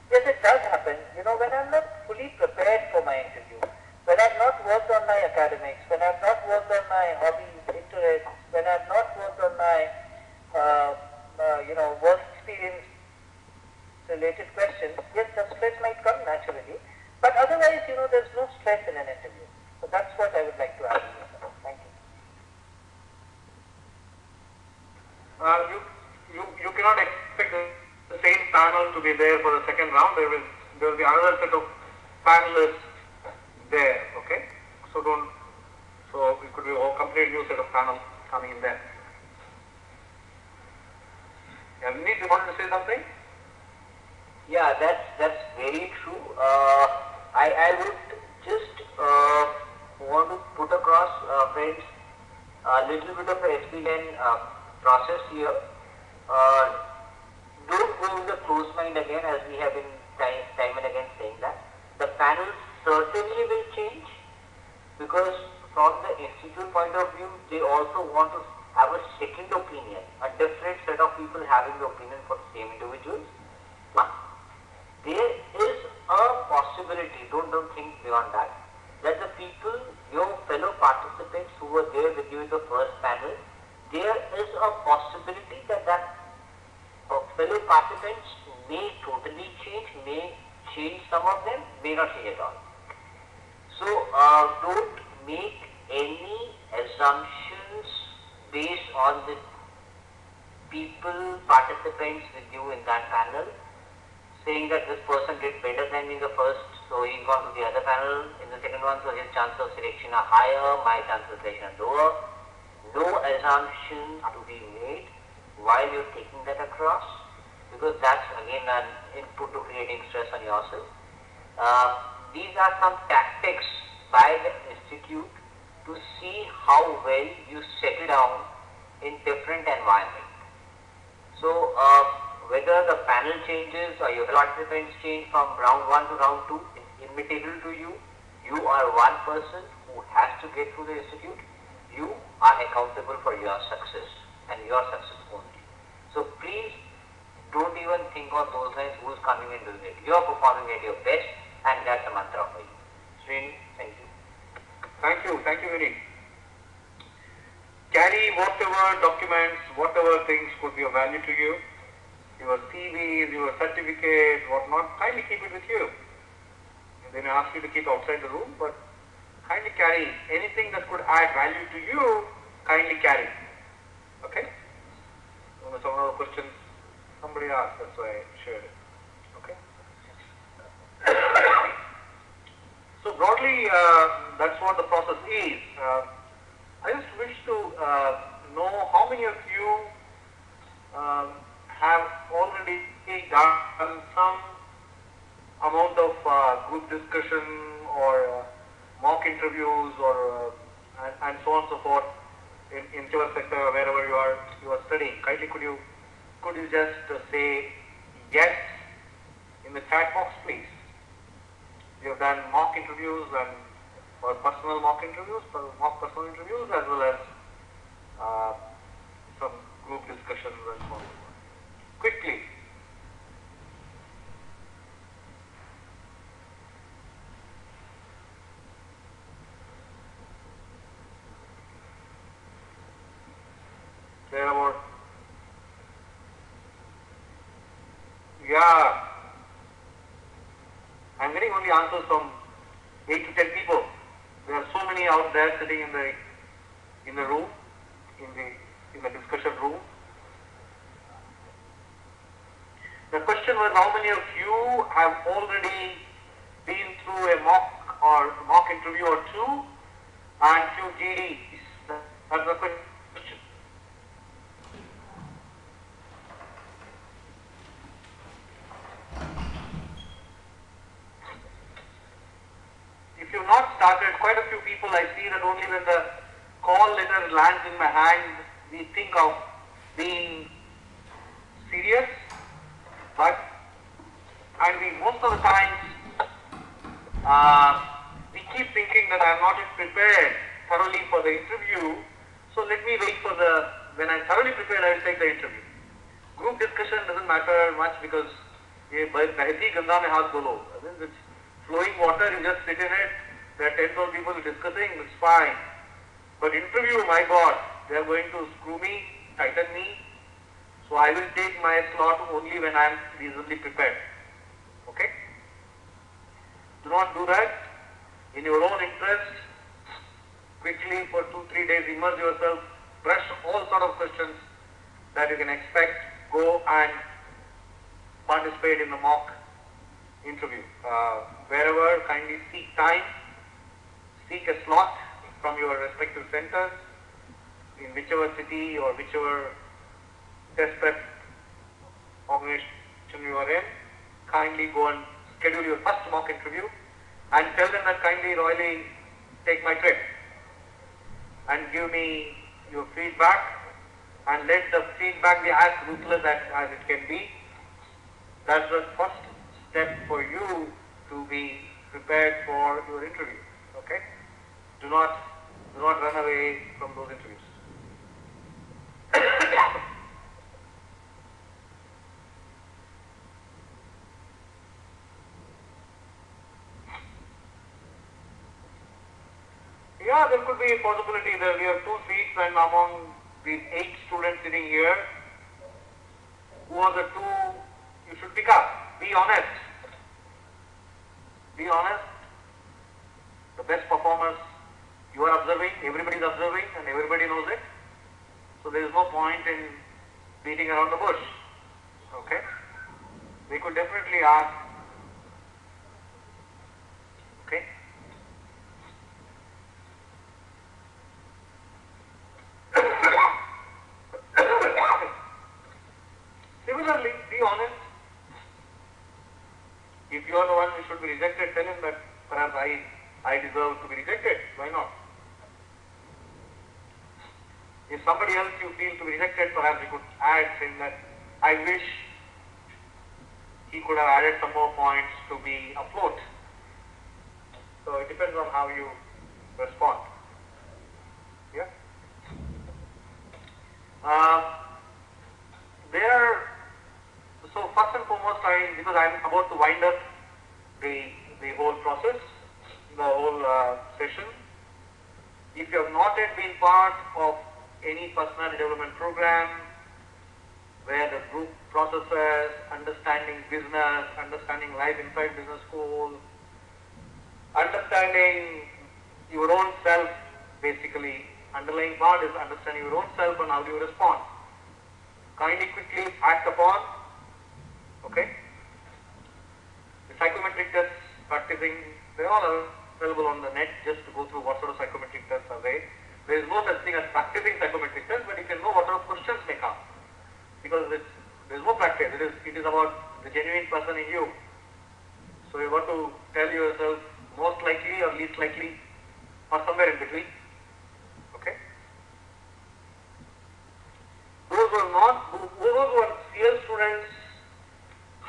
Yes, it does happen. When I'm not fully prepared for my interview, when I've not worked on my academics, when I've not worked on my hobbies, interests, when I've not worked on my, work experience related questions, yes, the stress might come naturally. But otherwise, there's no stress in an interview. So that's what I would like to add. Thank you. You cannot expect the same panel to be there for the second round. There will be another set of panelists there. Okay, so it could be a complete new new set of panels coming in there. Yeah, Vinny, do you want to say something? Yeah, that's very true. I would just want to put across, friends, a little bit of a experience process here. Uh, don't go with a closed mind again, as we have been time and again saying that. The panels certainly will change, because from the institute point of view, they also want to have a second opinion, a different set of people having the opinion for the same individuals. One, there is a possibility, don't think beyond that, that the people, your fellow participants who were there with you in the first panel, there is a possibility that fellow participants may totally change, may change some of them, may not change at all. So don't make any assumptions based on the people, participants with you in that panel, saying that this person did better than me in the first, so he's gone to the other panel in the second one, so his chances of selection are higher, my chances of selection are lower. No assumption to be made while you're taking that across, because that's again an input to creating stress on yourself. These are some tactics by the institute to see how well you settle down in different environments. So whether the panel changes or your participants change from round 1 to round 2 is immaterial to you. You are one person who has to get through the institute. You are accountable for your success and your success only. So please don't even think on those lines, who's coming and doing it. You are performing at your best, and that's a mantra for you. Srini, thank you. Thank you, Vinny. Carry whatever documents, whatever things could be of value to you, your CVs, your certificate, whatnot, kindly keep it with you. And they may ask you to keep outside the room, but kindly carry anything that could add value to you, kindly carry. Okay? Some other questions somebody asked, that's why I shared it. Okay? So broadly, that's what the process is. I just wish to know how many of you have already done some amount of group discussion or mock interviews or and so on and so forth in your sector, wherever you are studying. Kindly could you just say yes in the chat box, please? You have done mock interviews or personal mock interviews, mock personal interviews, as well as some group discussions and so on. Quickly. There about, yeah, I'm getting only answers from 8 to 10 people. There are so many out there sitting in the room, in the discussion room. The question was, how many of you have already been through a mock interview or two and few GDs? That's the question. If you've not started, quite a few people I see that only when the call letter lands in my hand, we think of being serious, and we most of the times we keep thinking that I am not yet prepared thoroughly for the interview, so let me wait for when I am thoroughly prepared, I will take the interview. Group discussion doesn't matter much because bahti ganga mein haath dholo. It's flowing water, you just sit in it, there are 10 or 12 people discussing, it's fine. But interview, my God, they are going to screw me, tighten me. So I will take my slot only when I am reasonably prepared. Okay? Do not do that. In your own interest, quickly for 2-3 days immerse yourself, brush all sort of questions that you can expect, go and participate in the mock interview. Wherever, kindly seek time, seek a slot from your respective centers in whichever city or whichever test prep organization you are in, kindly go and schedule your first mock interview and tell them that kindly Royally take my trip and give me your feedback, and let the feedback be as ruthless as it can be. That's the first step for you to be prepared for your interview. Okay? Do not run away from those interviews. Yeah, there could be a possibility that we have 2 seats, and among these 8 students sitting here, who are the 2 you should pick up? Be honest. Be honest. The best performers you are observing, everybody is observing and everybody knows it. So there is no point in beating around the bush. Okay? We could definitely ask. Okay? Similarly, be honest. If you are the one who should be rejected, tell him that perhaps I deserve to be rejected. Why not? If somebody else you feel to be rejected, perhaps you could add saying that I wish he could have added some more points to be afloat. So it depends on how you respond. Yeah. So first and foremost, because I am about to wind up the whole process, the whole session. If you have not yet been part of any personality development program where the group processes, understanding business, understanding life inside business school, understanding your own self, basically underlying part is understanding your own self and how do you respond. Kindly quickly act upon. Okay? The psychometric tests, practicing, they're all available on the net just to go through what sort of psychometric tests are there. There is no such thing as practicing psychometric tests, but you can know what sort of questions may come. Because there is no practice, it is about the genuine person in you. So you got to tell yourself most likely or least likely or somewhere in between. Okay? Those who are CL students,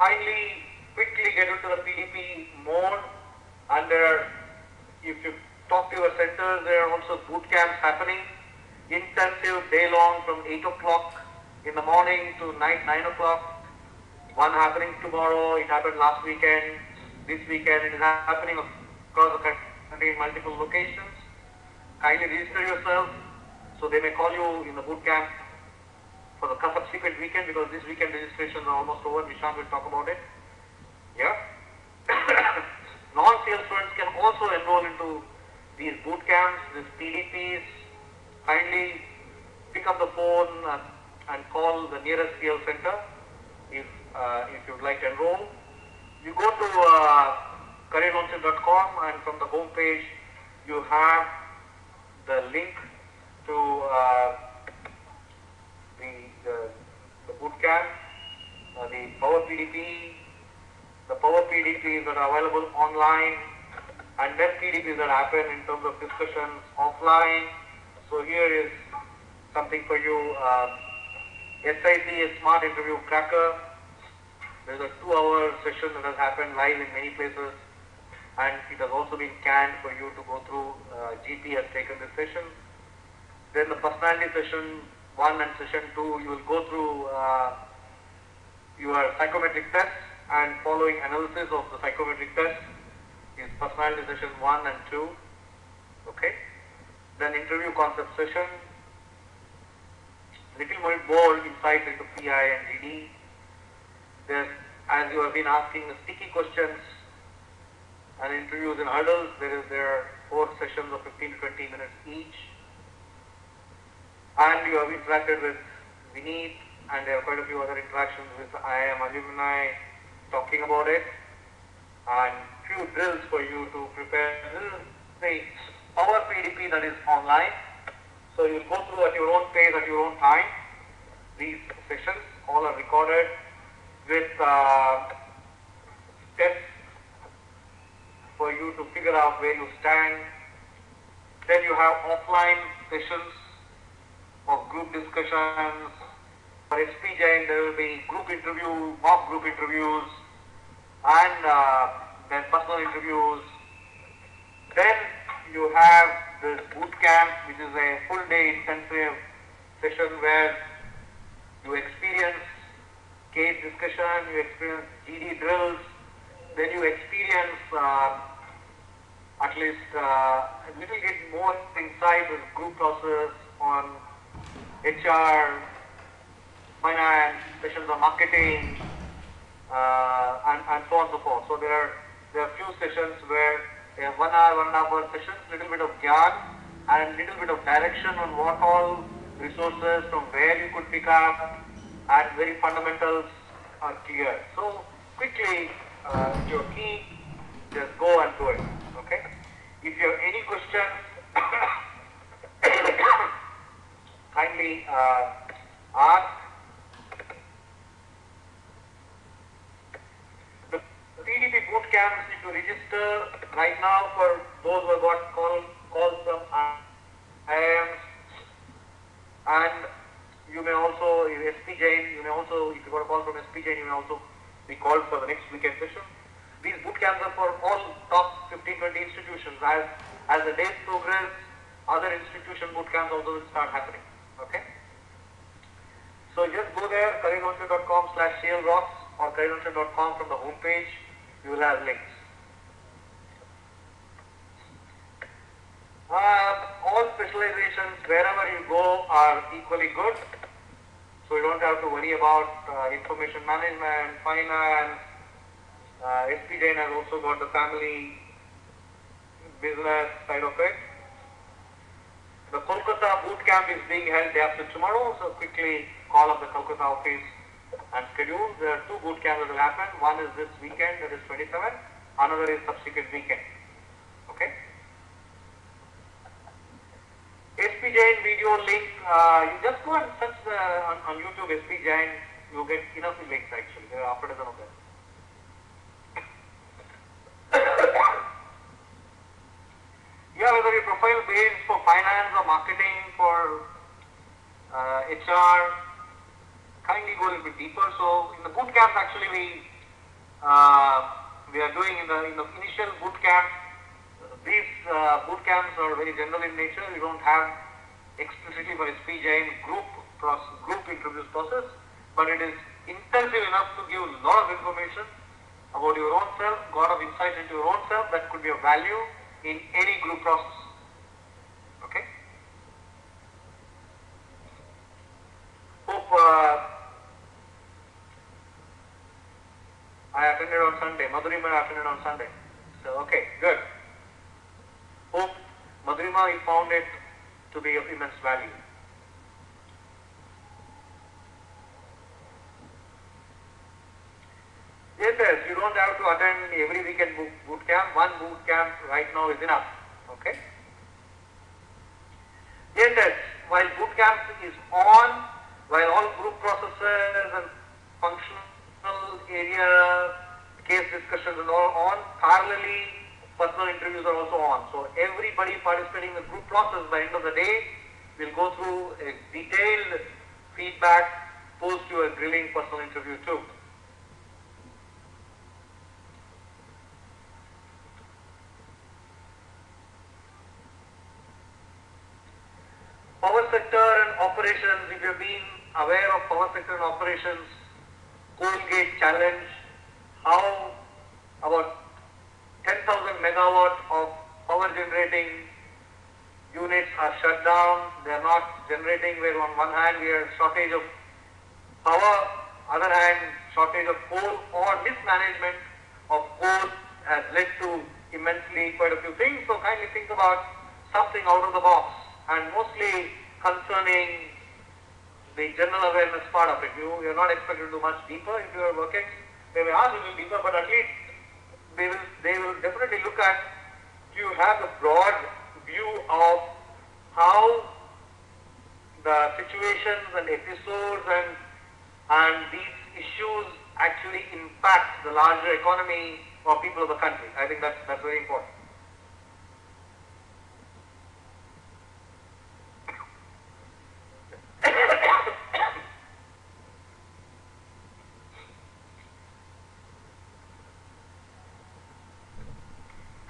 kindly quickly get into the PDP mode, and if you talk to your centers, there are also boot camps happening, intensive day long from 8 o'clock in the morning to night 9 o'clock. One happening tomorrow, it happened last weekend, this weekend it is happening across the country in multiple locations. Kindly register yourself, so they may call you in the boot camp for the subsequent weekend, because this weekend registrations are almost over. Vishant will talk about it. Yeah. Non-CL students can also enroll into these boot camps, these PDPs. Kindly pick up the phone and call the nearest CL center if you would like to enroll. You go to careerlauncher.com, and from the home page you have the link to the boot camp, the Power PDP, the Power PDPs that are available online, and then PDPs that happen in terms of discussions offline. So here is something for you. SIC is Smart Interview Cracker. There is a 2-hour session that has happened live in many places, and it has also been canned for you to go through. GP has taken this session. Then the personality session 1 and session 2, you will go through your psychometric tests, and following analysis of the psychometric test is personality session 1 and 2. Okay. Then interview concept session, little more insight into PI and GD. Then, as you have been asking the sticky questions and interviews in hurdles, there are 4 sessions of 15 to 20 minutes each. And you have interacted with Vineet, and there are quite a few other interactions with IIM alumni talking about it, and few drills for you to prepare. This is the Power PDP that is online. So you'll go through at your own pace, at your own time. These sessions all are recorded with steps for you to figure out where you stand. Then you have offline sessions of group discussions. For SP Jain, there will be group interview, mock group interviews, and then personal interviews. Then you have this boot camp, which is a full day intensive session where you experience case discussion, you experience GD drills, then you experience at least a little bit more insight with group process on HR, finance, sessions on marketing, and so on and so forth. So there are few sessions where they have 1 hour, 1.5 hour sessions, little bit of gyan and little bit of direction on what all resources from where you could pick up, and very fundamentals are clear. So quickly, if you're keen, just go and do it. Okay. If you have any questions, kindly ask. The TDP boot camps, if you register right now for those who have got calls from IIMs, and you may also, SP Jain, you may also, if you got a call from SP Jain, you may also be called for the next weekend session. These boot camps are for all top 15-20 institutions. As the days progress, other institution boot camps also will start happening. Okay. So just go there, careerlauncher.com/CLRocks or careerlauncher.com from the home page. You will have links. All specializations wherever you go are equally good. So you don't have to worry about information management, finance. SP Jain has also got the family business side of it. The Kolkata boot camp is being held day after tomorrow, so quickly call up the Kolkata office and schedule. There are 2 boot camps that will happen. One is this weekend, that is 27th. Another is subsequent weekend. Okay. SP Jain video link, you just go and search on YouTube SP Jain, you get enough links actually. There are half a dozen of them. Yeah, whether your profile based for finance or marketing, for HR, kindly go a little bit deeper. So in the boot camps, actually we are doing in the initial boot camp. These boot camps are very general in nature. We don't have explicitly for SP Jain group interviews process, but it is intensive enough to give a lot of information about your own self, a lot of insight into your own self that could be of value in any group process. Okay. Hope I attended on Sunday. Madhurima attended on Sunday. So okay, good. Hope Madhurima, you found it to be of immense value. Yes, you don't have to attend every weekend boot camp. One boot camp right now is enough. Okay. Yes, while boot camp is on, while all group processes and functional area case discussions and all on, parallelly personal interviews are also on. So everybody participating in the group process by end of the day will go through a detailed feedback post to a grilling personal interview too. Power sector and operations, if you have been aware of power sector and operations, coal gate challenge, how about 10,000 megawatt of power generating units are shut down, they are not generating, where on one hand we have shortage of power, other hand shortage of coal, or mismanagement of coal has led to immensely quite a few things. So kindly think about something out of the box, and mostly concerning the general awareness part of it. You are not expected to do much deeper if you are working. They may ask a little deeper, but at least they will definitely look at, do you have the broad view of how situations and episodes and these issues actually impact the larger economy or people of the country. I think that's very important.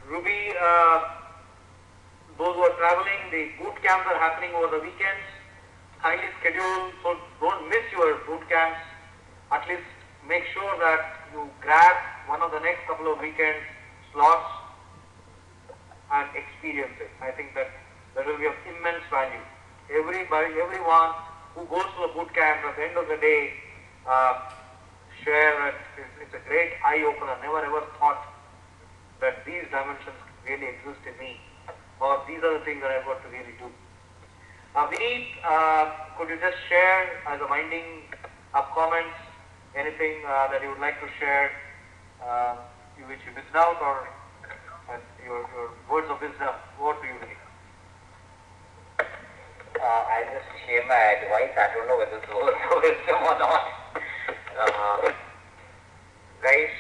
Ruby, those who are traveling, the boot camps are happening over the weekends. Kindly schedule, so don't miss your boot camps. At least make sure that you grab one of the next couple of weekend slots and experience it. I think that will be of immense value. Everyone who goes to the boot camp at the end of the day share that it's a great eye opener. Never ever thought that these dimensions really exist in me, or these are the things that I've got to really do. Vineet, could you just share as a winding up comments anything that you would like to share, which you missed out, or your words of wisdom? Over to you, Vineet. I'll just share my advice. I don't know whether it's words of wisdom or not. Guys,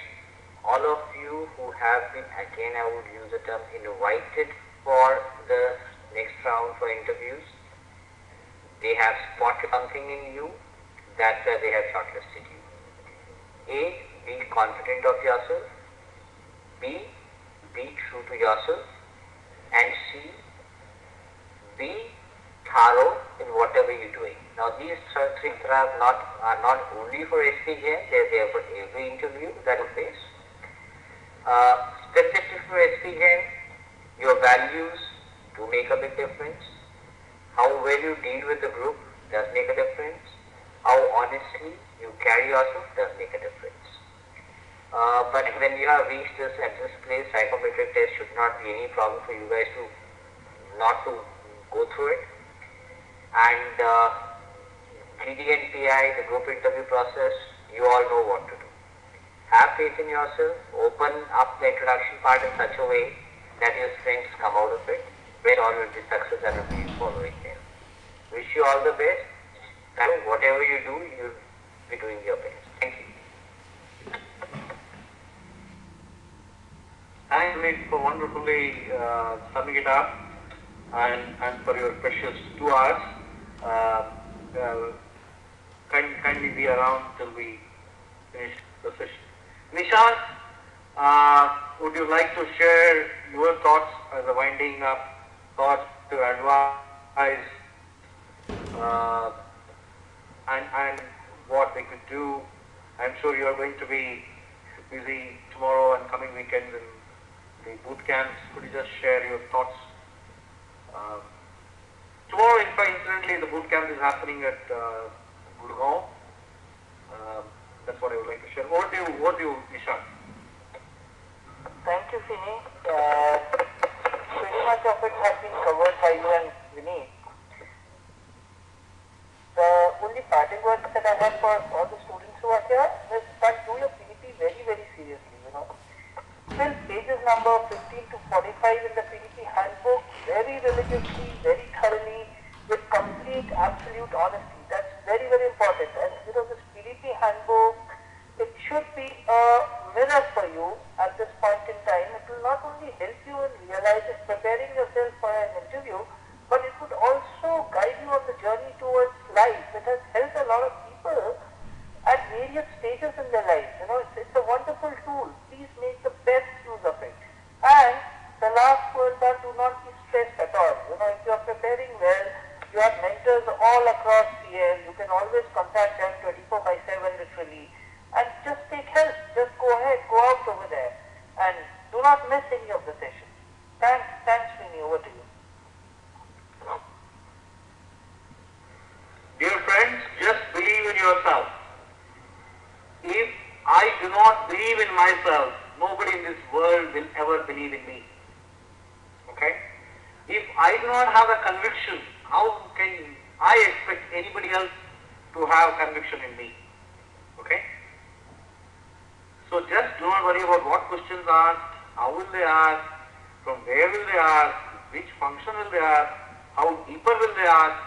all of you who have been, again I would use the term, invited for the next round for interviews, they have spotted something in you, that's why they have shortlisted you. A, be confident of yourself. B, be true to yourself. And C, be thorough in whatever you're doing. Now these three are not only for SP Jain, they are there for every interview that you face. Specifically for SP Jain, your values do make a big difference. How well you deal with the group does make a difference. How honestly you carry yourself does make a difference. But when you have reached this at this place, psychometric test should not be any problem for you guys to not to go through it. And GD and PI, the group interview process, you all know what to do. Have faith in yourself, open up the introduction part in such a way that your strengths come out of it, where all will be success that will be following there. Wish you all the best, and whatever you do, you'll be doing your best. Thank you. Thanks, Vineet, for wonderfully summing it up and for your precious 2 hours. Kindly be around till we finish the session. Nishant, would you like to share your thoughts as a winding up thoughts to advise and what they could do? I'm sure you are going to be busy tomorrow and coming weekends in the boot camps. Could you just share your thoughts? Tomorrow, in fact, incidentally, the boot camp is happening at Gurgaon. That's what I would like to share. Over to you, Nishant. Thank you, Fini. Pretty much of it has been covered by you and Vineet. The only parting words that I have for all the students who are here is that do your PDP very, very seriously, Fill pages number 15 to 45 in the PDP handbook very religiously, very thoroughly, with complete, absolute honesty. That's very, very important. And this PDP handbook, it should be a mirror for you at this point in time. It will not only help you in realizing, preparing yourself for an interview, but it would also guide you on the journey towards life. It has helped a lot of people at various stages in their life. It's a wonderful tool. Please make the best use of it. And the last word that do not be stressed at all. If you are preparing well, you have mentors all across the air. You can always contact them 24/7 literally. And just take help. Just go ahead, go out over there. And do not miss any of the sessions. Thanks, Vinny. Over to you. Dear friends, just believe in yourself. If I do not believe in myself, nobody in this world will ever believe in me. Okay? If I do not have a conviction, how can I expect anybody else to have conviction in me? Okay? So just do not worry about what questions asked, how will they ask, from where will they ask, which function will they ask, how deeper will they ask.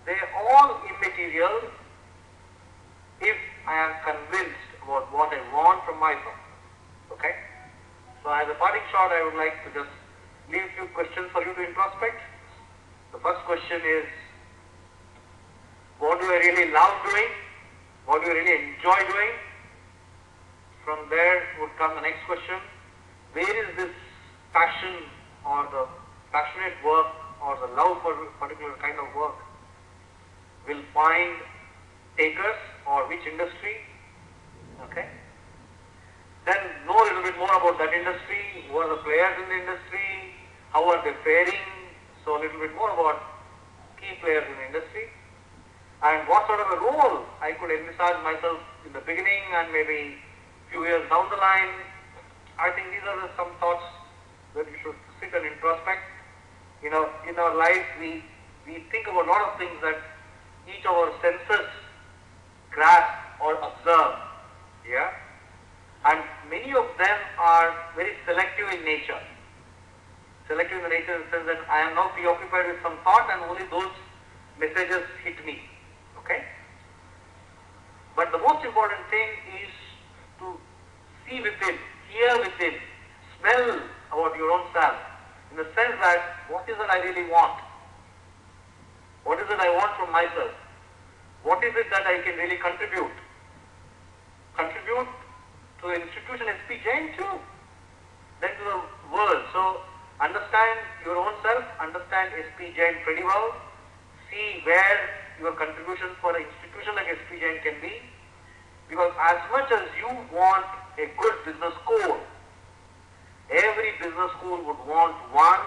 they are all immaterial if I am convinced about what I want from myself. Okay? So as a parting shot, I would like to just leave a few questions for you to introspect. The first question is, what do I really love doing? What do I really enjoy doing? From there would come the next question, where is this passion or the passionate work or the love for a particular kind of work will find takers, or which industry? Okay. Then know a little bit more about that industry, who are the players in the industry, how are they faring, so a little bit more about key players in the industry, and what sort of a role I could envisage myself in the beginning and maybe few years down the line. I think these are some thoughts that we should sit and introspect. You know, in our life we think about a lot of things that each of our senses grasp or observe. Yeah? And many of them are very selective in nature. Selective in the nature in the sense that I am now preoccupied with some thought and only those messages hit me. Okay? But the most important thing is to see within, hear within, smell about your own self, in the sense that what is it I really want? What is it I want from myself? What is it that I can really contribute? Contribute to the institution SP Jain too, then to the world. So understand your own self, understand SP Jain pretty well, see where your contribution for an institution like SP Jain can be. Because as much as you want a good business school, every business school would want one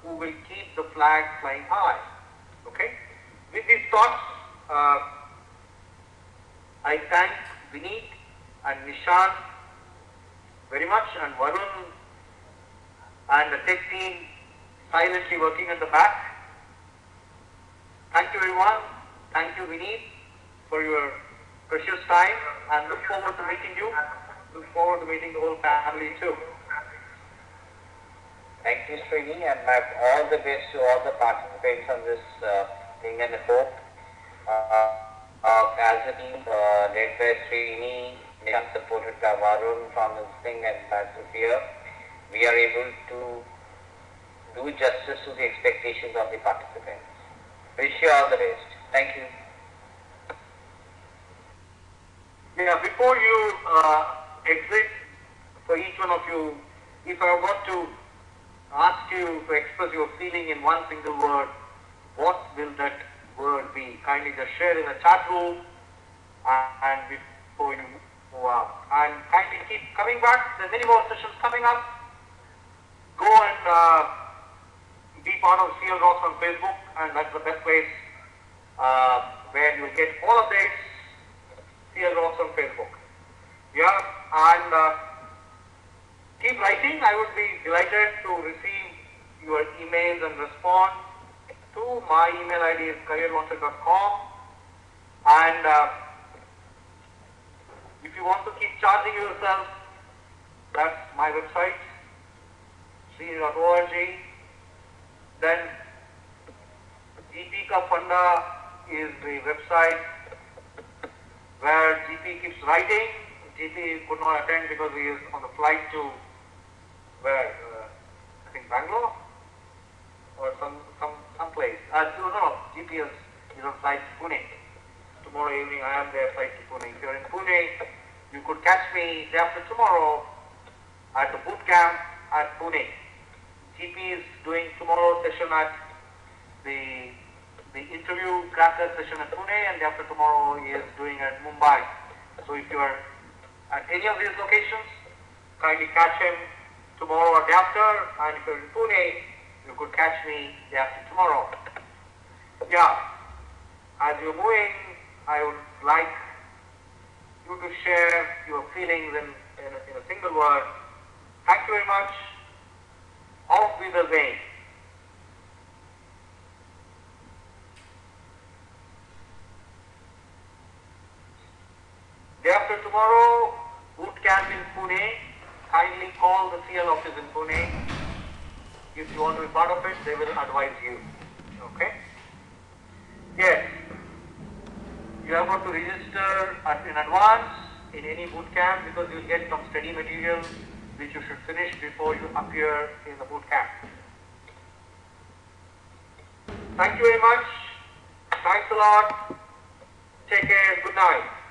who will keep the flag flying high. Okay? With these thoughts, I thank Vineet and Nishant very much, and Varun and the tech team silently working at the back. Thank you everyone. Thank you Vineet for your precious time, and look forward to meeting you. Look forward to meeting the whole family too. Thank you, Srini, and all the best to all the participants on this thing, and I hope as a team led by Srini, supported by Varun from this thing and by Sophia, we are able to do justice to the expectations of the participants. Wish you all the best. Thank you. Yeah, before you exit, for each one of you, if I were to ask you to express your feeling in one single word, what will that word be? Kindly just share in the chat room and before you move out. And kindly keep coming back. There are many more sessions coming up. Go and be part of CL Rocks on Facebook, and that's the best place where you will get all updates. CL Rocks on Facebook. Yeah, and keep writing. I would be delighted to receive your emails and respond to my email ID is careerlauncher.com, and if you want to keep charging yourself, that's my website, sri.org. Then GP Ka Funda is the website where GP keeps writing. GP could not attend because he is on the flight to where? I think Bangalore or some place. No, GP is on flight to Pune. Tomorrow evening I am there, flight to Pune. If you are in Pune, you could catch me day after tomorrow at the boot camp at Pune. GP is doing tomorrow session at the interview cracker session at Pune, and after tomorrow he is doing at Mumbai. So if you are at any of these locations, kindly catch him tomorrow or day after, and if you are in Pune, you could catch me day after tomorrow. Yeah, as you're moving, I would like you to share your feelings in a single word. Thank you very much. Off with the way. Day after tomorrow, boot camp in Pune. Kindly call the CL office in Pune. If you want to be part of it, they will advise you. Okay? Yes. you have got to register in advance in any boot camp, because you will get some study material which you should finish before you appear in the boot camp. Thank you very much. Thanks a lot. Take care. Good night.